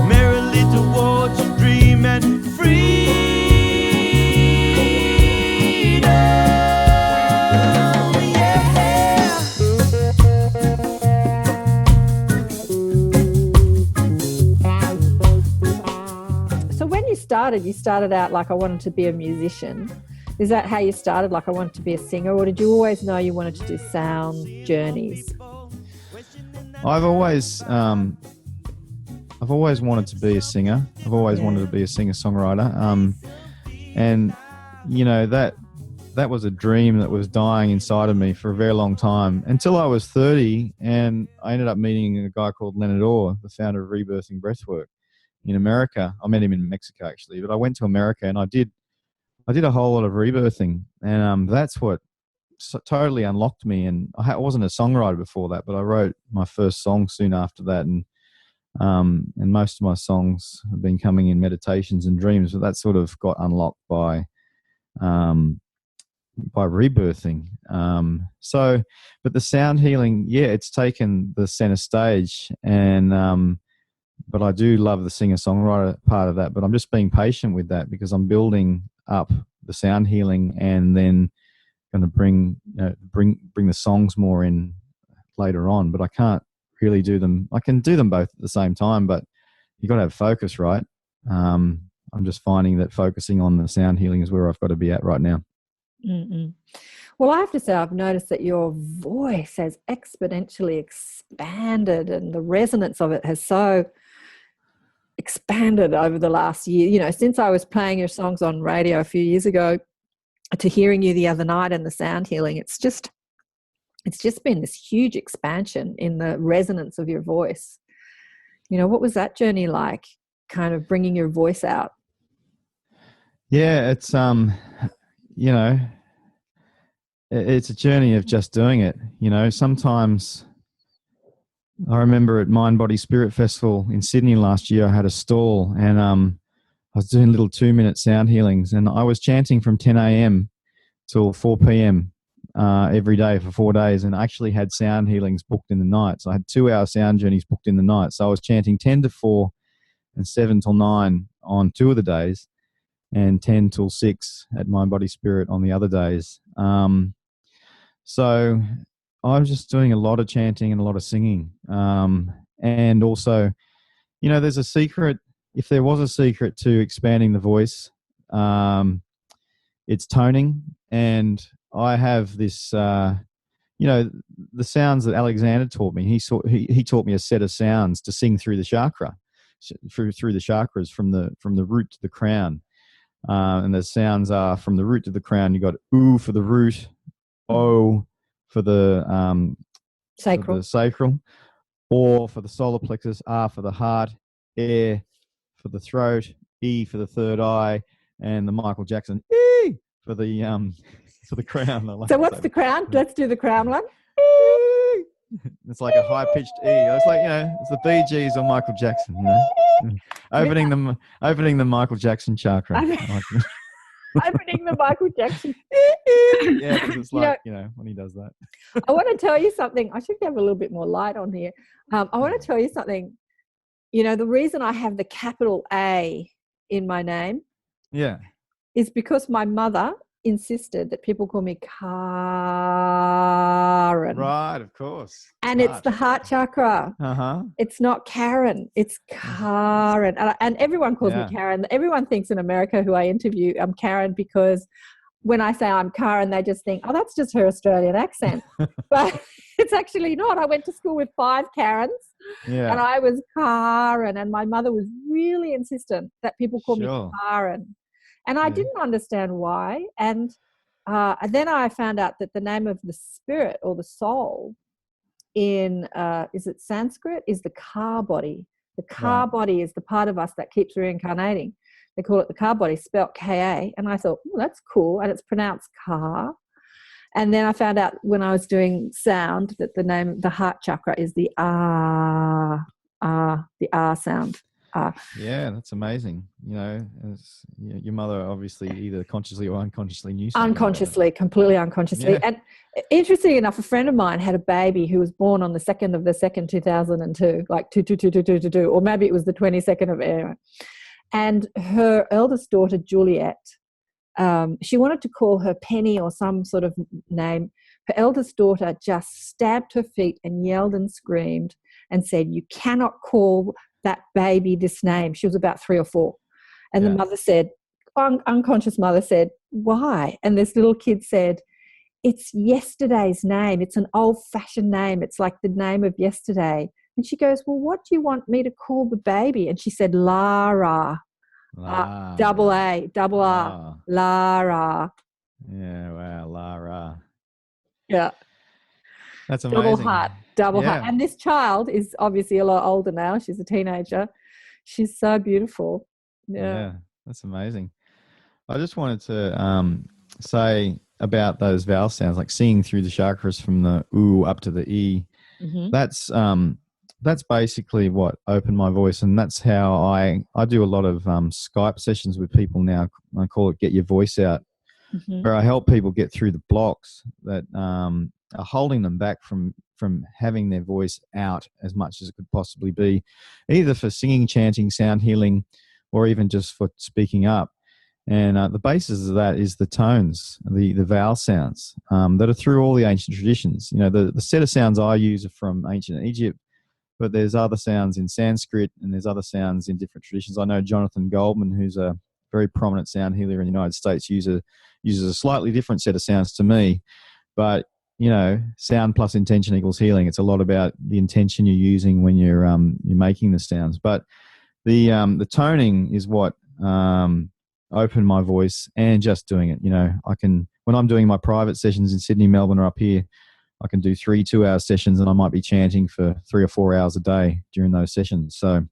merrily towards your dream and freedom. So when you started out like, I wanted to be a musician. Is that how you started? Like, I wanted to be a singer, or did you always know you wanted to do sound journeys? I've always wanted to be a singer. I've always wanted to be a singer-songwriter. And you know, that was a dream that was dying inside of me for a very long time, until I was 30, and I ended up meeting a guy called Leonard Orr, the founder of Rebirthing Breathwork in America. I met him in Mexico actually, but I went to America and I did a whole lot of rebirthing, and that's what totally unlocked me. And I wasn't a songwriter before that, but I wrote my first song soon after that, and most of my songs have been coming in meditations and dreams, but that sort of got unlocked by rebirthing. But the sound healing, it's taken the center stage, and but I do love the singer-songwriter part of that, but I'm just being patient with that because I'm building up the sound healing, and then going to bring the songs more in later on. But I can't really do them. I can do them both at the same time, but you got to have focus, right? I'm just finding that focusing on the sound healing is where I've got to be at right now. Mm-mm. Well, I have to say, I've noticed that your voice has exponentially expanded, and the resonance of it has so expanded over the last year. You know, since I was playing your songs on radio a few years ago to hearing you the other night and the sound healing, it's just been this huge expansion in the resonance of your voice. You know, what was that journey like, kind of bringing your voice out? Yeah, it's you know, it's a journey of just doing it. You know, sometimes I remember at Mind Body Spirit Festival in Sydney last year, I had a stall, and I was doing little 2-minute sound healings, and I was chanting from 10 a.m. till 4 p.m. Every day for 4 days, and I actually had sound healings booked in the night. So I had 2-hour sound journeys booked in the night. So I was chanting 10 to 4 and 7 till 9 on 2 of the days, and 10 till 6 at Mind Body Spirit on the other days. So I'm just doing a lot of chanting and a lot of singing. And also, there's a secret. If there was a secret to expanding the voice, it's toning. And I have this, the sounds that Alexander taught me. He taught me a set of sounds to sing through the chakra, through the chakras from the root to the crown. And the sounds are from the root to the crown. You got oo for the root, o for the sacral, or for the solar plexus, r for the heart, air for the throat, e for the third eye, and the Michael Jackson e for the crown. So what's the crown? Let's do the crown one. It's like a high-pitched E. It's like, it's the Bee Gees or Michael Jackson. Opening the Michael Jackson chakra. Opening the Michael Jackson. Yeah, because it's like, when he does that. I want to tell you something. I should have a little bit more light on here. I want to tell you something. The reason I have the capital A in my name is because my mother insisted that people call me Karen. Right, of course. And it's the heart chakra. Uh-huh. It's not Karen. It's Karen. And everyone calls me Karen. Everyone thinks in America who I interview, I'm Karen, because when I say I'm Karen, they just think, oh, that's just her Australian accent. But it's actually not. I went to school with 5 Karens. And I was Karen. And my mother was really insistent that people call me Karen. And I didn't understand why. And then I found out that the name of the spirit or the soul in, is it Sanskrit, is the Ka body. The Ka body is the part of us that keeps reincarnating. They call it the Ka body, spelt Ka. And I thought, that's cool. And it's pronounced Ka. And then I found out when I was doing sound that the name, the heart chakra, is the the R sound. Yeah, that's amazing. Your mother obviously either consciously or unconsciously knew something. Unconsciously, completely unconsciously. And interesting enough, a friend of mine had a baby who was born on the 2nd of the 2nd, 2002, like 2, or maybe it was the 22nd of anyway. And her eldest daughter, Juliet, she wanted to call her Penny or some sort of name. Her eldest daughter just stabbed her feet and yelled and screamed and said, "You cannot call that baby this name." She was about 3 or 4. And the mother said, unconscious mother said, "Why?" And this little kid said, "It's yesterday's name. It's an old-fashioned name. It's like the name of yesterday." And she goes, "Well, what do you want me to call the baby?" And she said, Lara. Double A, double R. Lara. Yeah, wow, Lara. Yeah. That's amazing. Double heart. And this child is obviously a lot older now. She's a teenager. She's so beautiful. Yeah, that's amazing. I just wanted to say about those vowel sounds, like singing through the chakras from the oo up to the e. Mm-hmm. That's basically what opened my voice, and that's how I do a lot of Skype sessions with people now. I call it Get Your Voice Out, where I help people get through the blocks that are holding them back from having their voice out as much as it could possibly be, either for singing, chanting, sound healing, or even just for speaking up. And the basis of that is the tones, the vowel sounds that are through all the ancient traditions. The set of sounds I use are from ancient Egypt, but there's other sounds in Sanskrit and there's other sounds in different traditions. I know Jonathan Goldman, who's a very prominent sound healer in the United States, uses a slightly different set of sounds to me. But, sound plus intention equals healing. It's a lot about the intention you're using when you're making the sounds. But the toning is what opened my voice, and just doing it. I can, when I'm doing my private sessions in Sydney, Melbourne, or up here, I can do 3 2-hour sessions, and I might be chanting for 3 or 4 hours a day during those sessions. So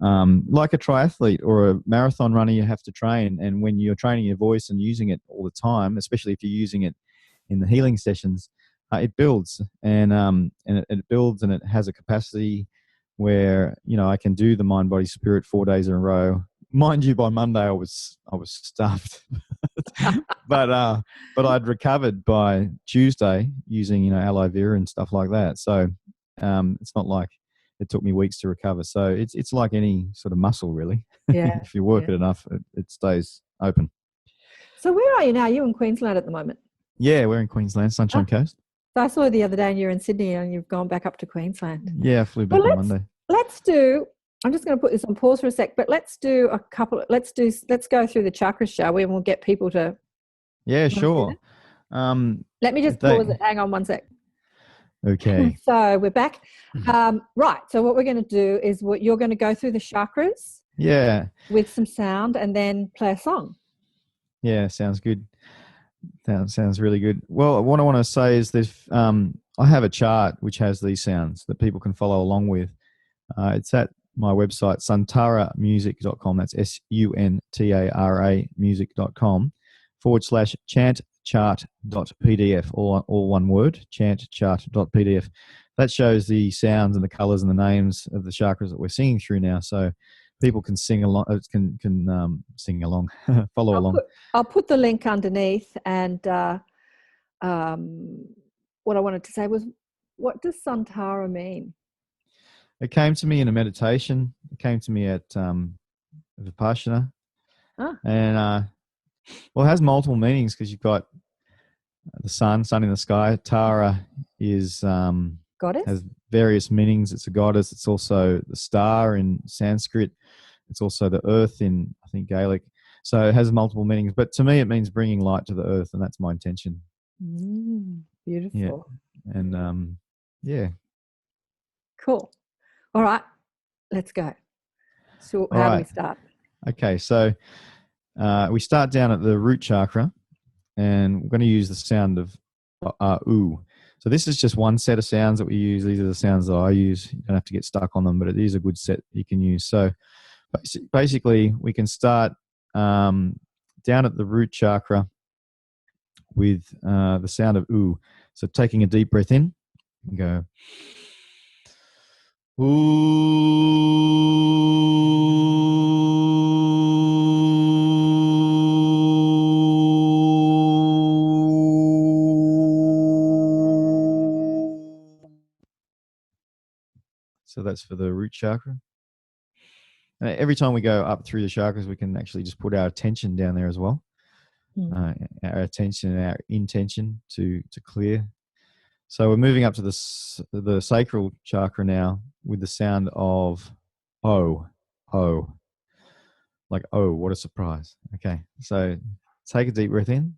like a triathlete or a marathon runner, you have to train. And when you're training your voice and using it all the time, especially if you're using it in the healing sessions, it builds and it builds, and it has a capacity where, I can do the mind, body, spirit 4 days in a row. Mind you, by Monday I was stuffed, but I'd recovered by Tuesday using aloe vera and stuff like that. So it's not like it took me weeks to recover. So it's like any sort of muscle, really. Yeah. If you work it enough, it stays open. So where are you now? You're in Queensland at the moment. Yeah, we're in Queensland, Sunshine Coast. So I saw you the other day and you're in Sydney and you've gone back up to Queensland. Yeah, I flew back on Monday. I'm just going to put this on pause for a sec, but let's go through the chakras, shall we? And we'll get people to. Yeah, sure. Let me just pause it. Hang on one sec. Okay. So we're back. Right. So what we're going to do is you're going to go through the chakras. Yeah. With some sound and then play a song. Yeah, sounds good. Sounds really good. Well, what I want to say is I have a chart which has these sounds that people can follow along with. It's at my website, suntaramusic.com. That's SUNTARA music.com /chantchart.pdf, all one word, chantchart.pdf. That shows the sounds and the colors and the names of the chakras that we're singing through now. So people can sing along, sing along, follow along. I'll put the link underneath. And what I wanted to say was, what does Suntara mean? It came to me in a meditation. It came to me at Vipassana. And it has multiple meanings because you've got the sun in the sky. Tara is goddess. Has various meanings. It's a goddess. It's also the star in Sanskrit. It's also the earth in, I think, Gaelic. So it has multiple meanings. But to me, it means bringing light to the earth, and that's my intention. Beautiful. Yeah. And yeah. Cool. All right, let's go. So how do we start? Okay, so we start down at the root chakra, and we're going to use the sound of ooh. So this is just one set of sounds that we use. These are the sounds that I use. You don't have to get stuck on them, but it is a good set you can use. So basically, we can start down at the root chakra with the sound of ooh. So taking a deep breath in, and go. So that's for the root chakra. And every time we go up through the chakras, we can actually just put our attention down there as well. Our attention and our intention to clear. So we're moving up to the sacral chakra now with the sound of oh. Like, oh, what a surprise. Okay, so take a deep breath in.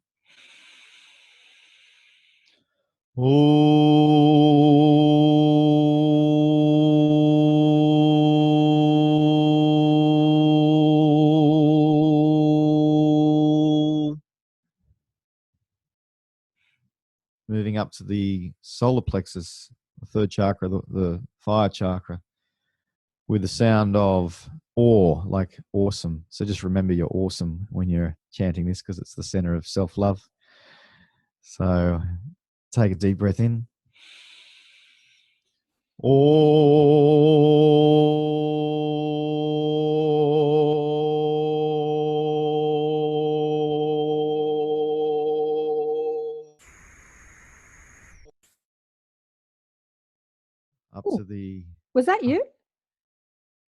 Moving up to the solar plexus, the third chakra, the fire chakra, with the sound of awe, like awesome. So just remember you're awesome when you're chanting this because it's the center of self-love. So take a deep breath in. Up to the... Was that you?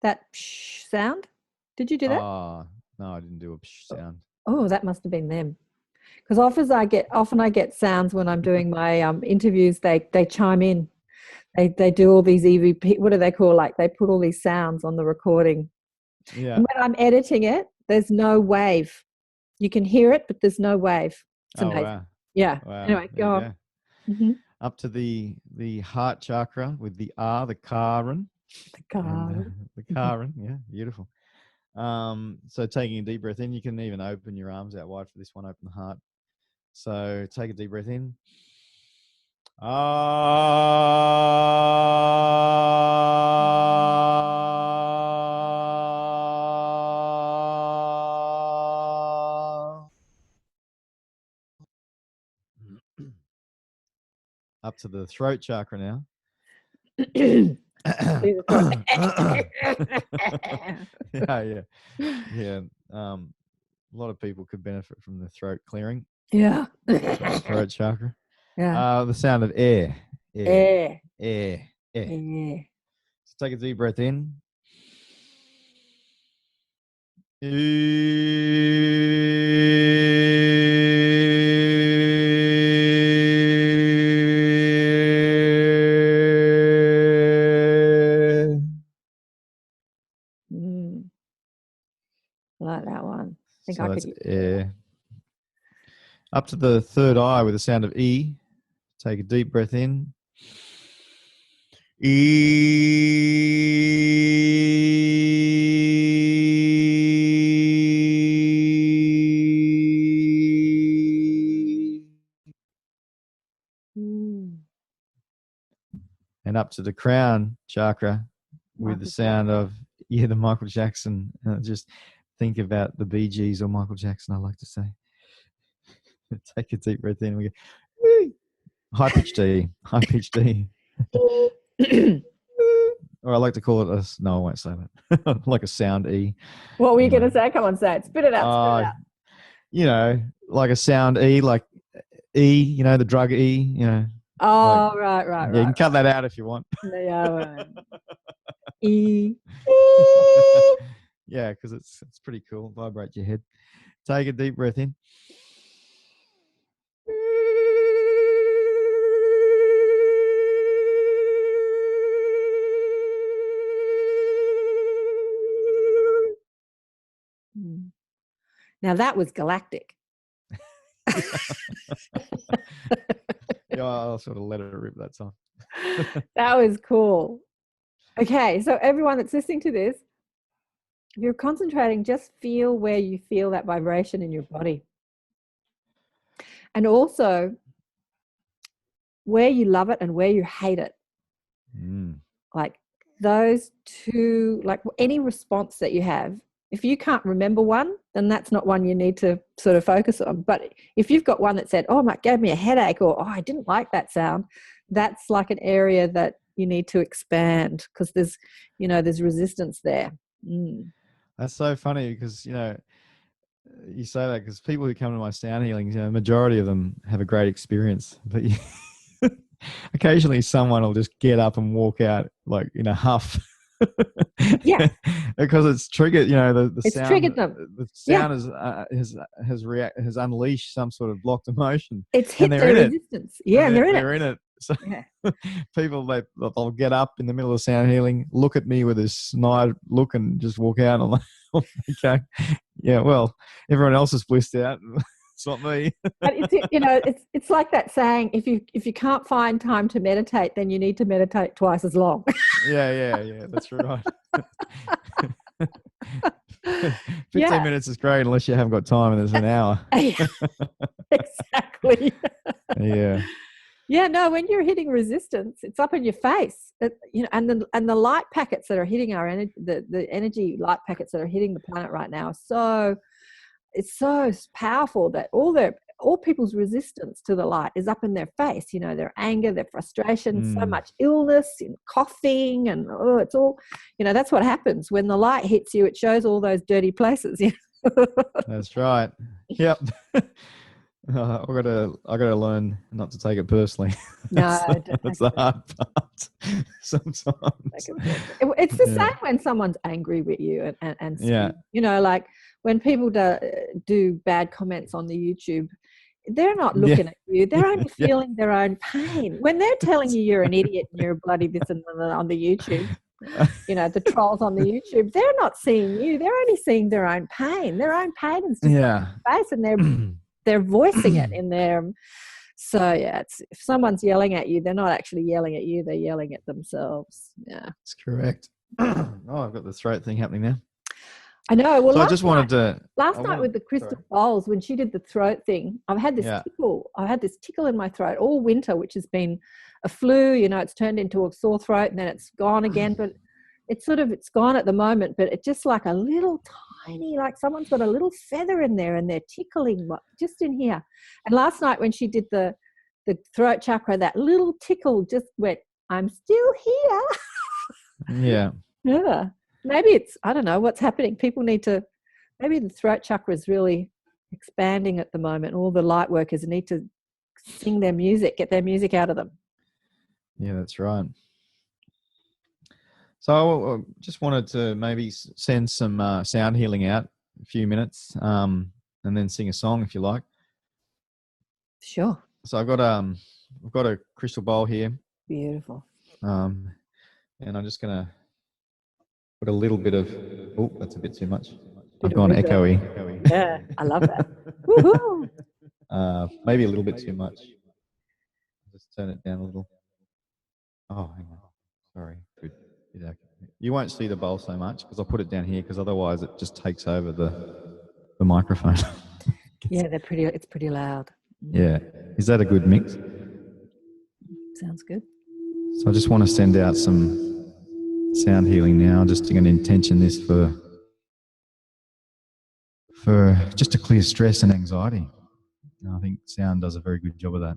That psh sound? Did you do that? No, I didn't do a psh sound. Oh, that must have been them. Because often I get sounds when I'm doing my interviews. They chime in. They do all these EVP. What do they call? Like they put all these sounds on the recording. Yeah. And when I'm editing it, there's no wave. You can hear it, but there's no wave. It's amazing. Wow. Yeah. Wow. Anyway, go on. Mm-hmm. Up to the heart chakra with the the Karen. The Karen. The Karen, yeah, beautiful. So taking a deep breath in, you can even open your arms out wide for this one, open the heart. So take a deep breath in. Up to the throat chakra now. Yeah. A lot of people could benefit from the throat clearing. Yeah. Throat chakra. Yeah. The sound of air. So take a deep breath in. I like that one. I think So I that's could. air. Up to the third eye with the sound of E. Take a deep breath in. And up to the crown chakra with the sound of the Michael Jackson. Just think about the Bee Gees or Michael Jackson, I like to say. Take a deep breath in and we go, woo! High pitched E. Or I like to call it no, I won't say that. Like a sound E. What were you going to say? Come on, say it. Spit it out. You know, like a sound E, like E, you know, the drug E, you know. Oh, like, right. You can cut that out if you want. Yeah, E. Yeah, because it's pretty cool. Vibrate your head. Take a deep breath in. Now that was galactic. Yeah, I'll sort of let it rip that time. That was cool. Okay, so everyone that's listening to this, if you're concentrating, just feel where you feel that vibration in your body. And also where you love it and where you hate it. Like those two, like any response that you have, if you can't remember one, then that's not one you need to sort of focus on. But if you've got one that said, oh, it gave me a headache, or oh, I didn't like that sound, that's like an area that you need to expand because there's resistance there. That's so funny because, you say that because people who come to my sound healings, majority of them have a great experience. But occasionally someone will just get up and walk out like in a huff. Yeah, because it's triggered. It's sound triggered them. The sound has unleashed some sort of blocked emotion. It's hit their resistance. Yeah, and they're in it. So people they'll get up in the middle of sound healing, look at me with this snide look, and just walk out. I'm like, okay, yeah, well, everyone else is blissed out. It's not me. But it's like that saying: if you can't find time to meditate, then you need to meditate twice as long. Yeah. That's right. 15 minutes is great unless you haven't got time, and there's an hour. Exactly. Yeah. Yeah, no, when you're hitting resistance, it's up in your face. And the light packets that are hitting our energy, the energy light packets that are hitting the planet right now, it's so powerful that all people's resistance to the light is up in their face. Their anger, their frustration, so much illness and coughing, and it's all. That's what happens when the light hits you. It shows all those dirty places. That's right. Yep. I gotta learn not to take it personally. No, that's the hard part. Sometimes it's the same when someone's angry with you and like when people do bad comments on the YouTube, they're not looking at you. They're only feeling their own pain. When they're telling you you're an idiot and you're bloody this and that on the YouTube, the trolls on the YouTube, they're not seeing you. They're only seeing their own pain. Their own pain is just in their face, and they're voicing it in their. So if someone's yelling at you, they're not actually yelling at you. They're yelling at themselves. Yeah, that's correct. Oh, I've got the throat thing happening now. I know. Well, so I just wanted to. Last night with the Crystal Bowls, when she did the throat thing, I've had this tickle. I had this tickle in my throat all winter, which has been a flu. It's turned into a sore throat, and then it's gone again. But it's gone at the moment. But it's just like a little tiny, like someone's got a little feather in there, and they're tickling just in here. And last night when she did the throat chakra, that little tickle just went, I'm still here. Yeah. Yeah. Maybe I don't know what's happening. People need to, maybe the throat chakra is really expanding at the moment. All the light workers need to sing their music, get their music out of them. Yeah, that's right. So I just wanted to maybe send some sound healing out, a few minutes, and then sing a song if you like. Sure. So I've got a crystal bowl here. Beautiful. And I'm just going to put a little bit of, oh, that's a bit too much. I've gone echoey. Yeah, I love that. Woohoo! Maybe a little bit too much. Just turn it down a little. Oh, hang on. Sorry. You won't see the bowl so much because I'll put it down here because otherwise it just takes over the microphone. Yeah, it's pretty loud. Yeah. Is that a good mix? Sounds good. So I just want to send out some sound healing now. Just going to intention this for just to clear stress and anxiety. And I think sound does a very good job of that.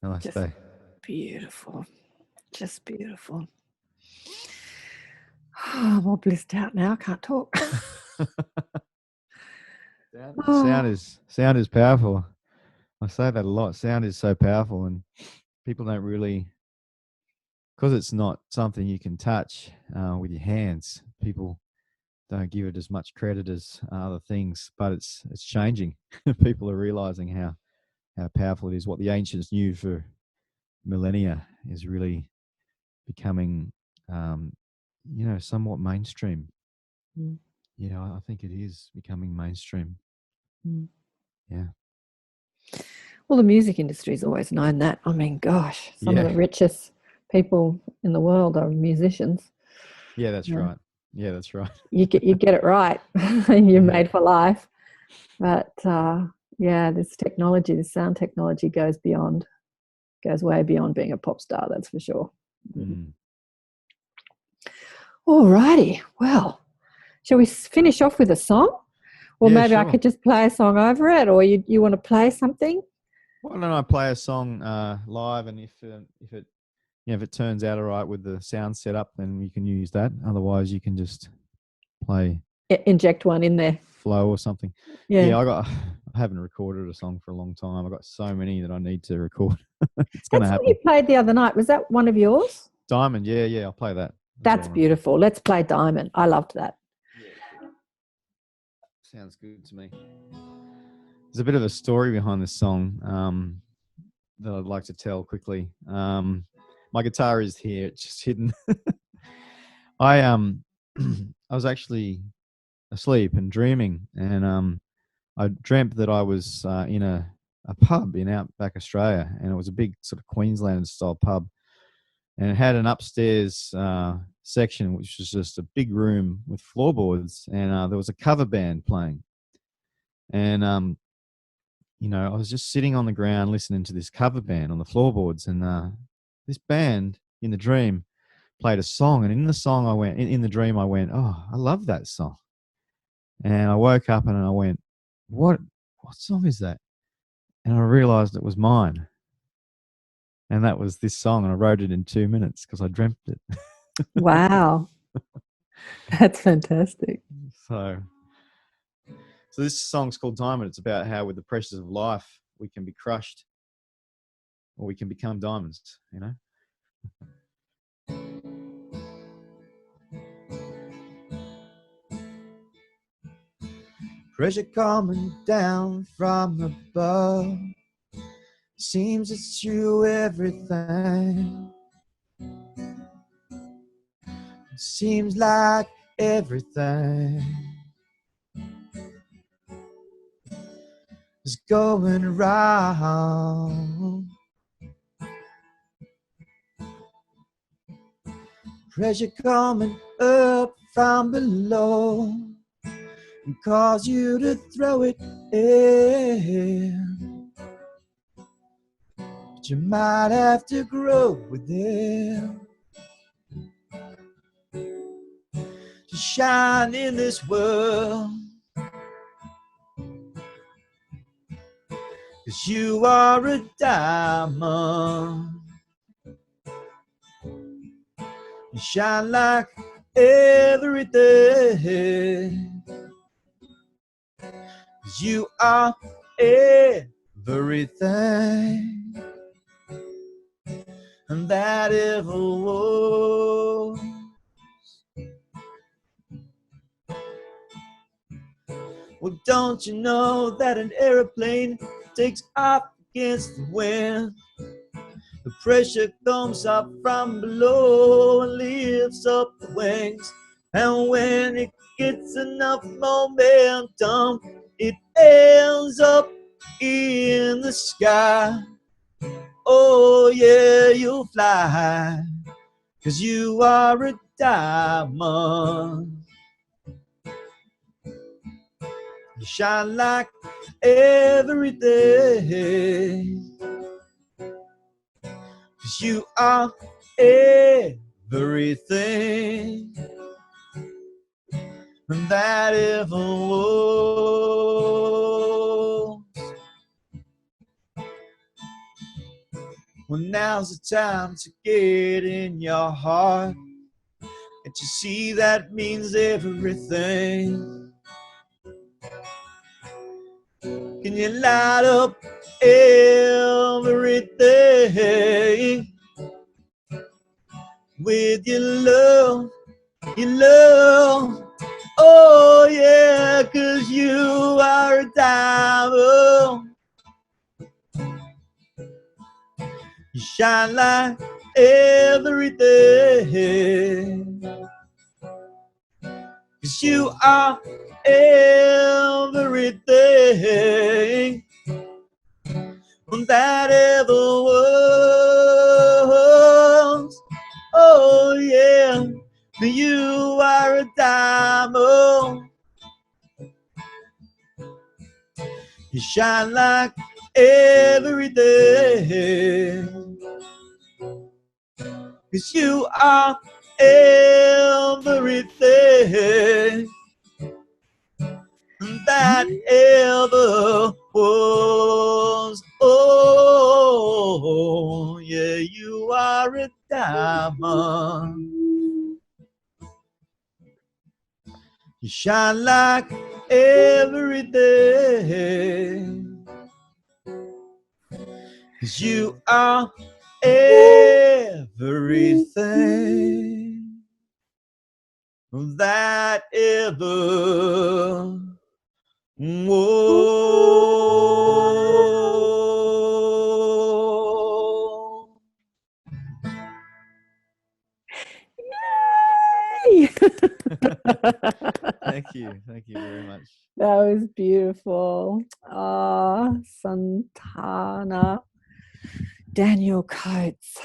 Namaste. Beautiful. Just beautiful. Oh, I'm all blissed out now. I can't talk. Sound is powerful. I say that a lot. Sound is so powerful, and people don't really because it's not something you can touch with your hands, people don't give it as much credit as other things, but it's changing. People are realizing how powerful it is. What the ancients knew for millennia is really becoming, somewhat mainstream. Mm. Yeah, I think it is becoming mainstream. Mm. Yeah. Well, the music industry's always known that. I mean, gosh, some of the richest people in the world are musicians. Yeah, that's right. Yeah, that's right. You get it right. You're made for life. But this technology, this sound technology goes way beyond being a pop star, that's for sure. Mm. All righty. Well, shall we finish off with a song? Or maybe sure. I could just play a song over it, or you want to play something? Why don't I play a song live, and if it turns out all right with the sound set up, then we can use that. Otherwise, you can just play. Inject one in there. Flow or something. Yeah, I haven't recorded a song for a long time. I've got so many that I need to record. It's going to happen. What you played the other night. Was that one of yours? Diamond. Yeah, I'll play that. That's beautiful. Let's play Diamond. I loved that. Yeah. Sounds good to me. There's a bit of a story behind this song that I'd like to tell quickly. My guitar is here. It's just hidden. I was actually asleep and dreaming, and I dreamt that I was in a pub in outback Australia, and it was a big sort of Queensland style pub, and it had an upstairs section which was just a big room with floorboards, and there was a cover band playing, and I was just sitting on the ground listening to this cover band on the floorboards, and this band in the dream played a song, and in the song in the dream I went, oh, I love that song. And I woke up and I went, what song is that? And I realized it was mine. And that was this song, and I wrote it in 2 minutes because I dreamt it. Wow. That's fantastic. So this song's called Diamond. It's about how with the pressures of life we can be crushed or we can become diamonds, Pressure coming down from above, seems it's through everything. Seems like everything is going wrong. Pressure coming up from below and cause you to throw it in. But you might have to grow with it to shine in this world. 'Cause you are a diamond. You shine like everything. 'Cause you are everything. And that ever was. Well, don't you know that an airplane takes off against the wind? The pressure comes up from below and lifts up the wings. And when it gets enough momentum, it ends up in the sky. Oh yeah, you'll fly, 'cause you are a diamond. You shine like everything. 'Cause you are everything. And that ever was. Well, now's the time to get in your heart. And you see that means everything. Can you light up everything? with your love, oh yeah, 'cause you are a diamond. You shine like everything, 'cause you are everything that ever was. Oh yeah, you are a diamond. You shine like everything, 'cause you are everything that ever was. Oh, yeah, you are a diamond. You shine like everything, 'cause you are everything that ever was. Yay! Thank you very much. That was beautiful. Santana. Daniel Coates.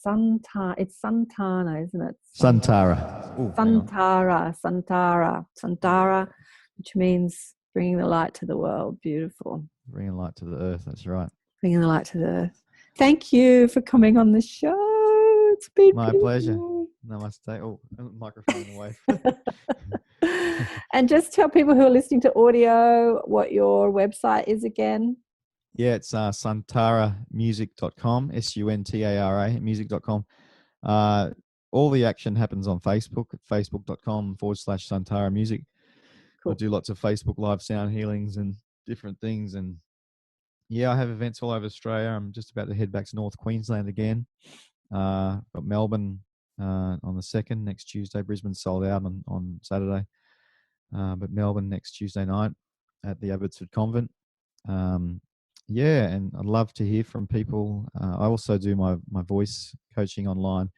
It's Santana, isn't it? Suntara. Ooh, Santara, which means bringing the light to the world. Beautiful. Bringing light to the earth, that's right. Bringing the light to the earth. Thank you for coming on the show. It's been My beautiful. pleasure. Namaste. Oh, microphone away. And just tell people who are listening to audio what your website is again. Yeah, it's suntaramusic.com, SUNTARA, music.com. All the action happens on Facebook at facebook.com/Suntara Music. Cool. I do lots of Facebook live sound healings and different things. And yeah, I have events all over Australia. I'm just about to head back to North Queensland again. Got Melbourne on the 2nd, next Tuesday. Brisbane sold out on Saturday. But Melbourne next Tuesday night at the Abbotsford Convent. Yeah, and I'd love to hear from people. I also do my voice coaching online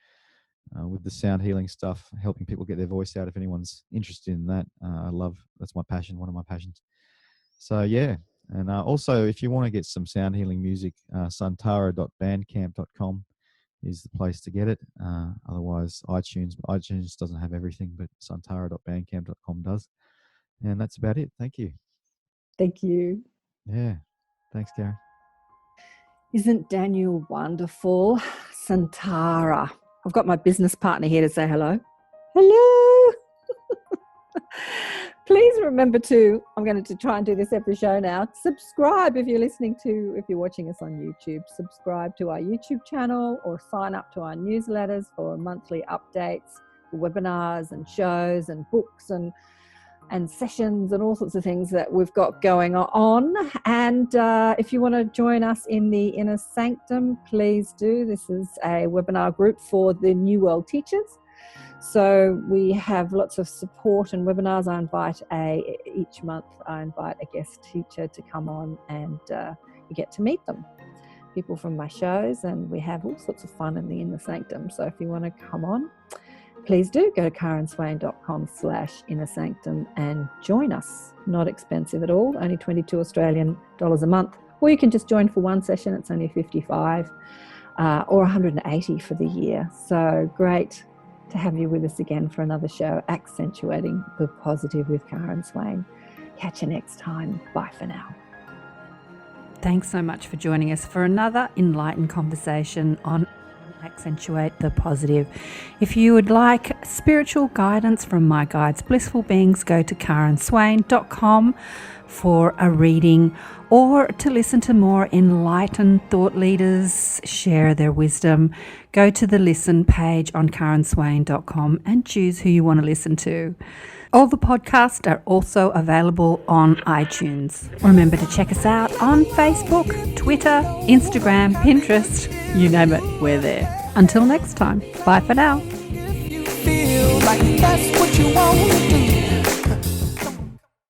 with the sound healing stuff, helping people get their voice out. If anyone's interested in that, that's my passion, one of my passions. So yeah, and also if you want to get some sound healing music, suntara.bandcamp.com is the place to get it. Otherwise, iTunes doesn't have everything, but suntara.bandcamp.com does. And that's about it. Thank you. Thank you. Yeah. Thanks, Karen. Isn't Daniel wonderful? Suntara. I've got my business partner here to say hello. Hello. Please remember I'm going to try and do this every show now. Subscribe if you're watching us on YouTube. Subscribe to our YouTube channel or sign up to our newsletters for monthly updates, webinars and shows and books and sessions and all sorts of things that we've got going on. And if you want to join us in the Inner Sanctum, please do. This is a webinar group for the New World teachers. So we have lots of support and webinars. Each month I invite a guest teacher to come on, and you get to meet them, people from my shows, and we have all sorts of fun in the Inner Sanctum. So if you want to come on, please do go to KarenSwain.com/Inner Sanctum and join us. Not expensive at all, only 22 Australian dollars a month. Or you can just join for one session, it's only 55 or 180 for the year. So great to have you with us again for another show, Accentuating the Positive with Karen Swain. Catch you next time. Bye for now. Thanks so much for joining us for another enlightened conversation on Accentuate the Positive. If you would like spiritual guidance from my guides, Blissful Beings, go to KarenSwain.com for a reading, or to listen to more enlightened thought leaders share their wisdom. Go to the listen page on KarenSwain.com and choose who you want to listen to. All the podcasts are also available on iTunes. Remember to check us out on Facebook, Twitter, Instagram, Pinterest, you name it, we're there. Until next time, bye for now. Feel like that's what you want to do.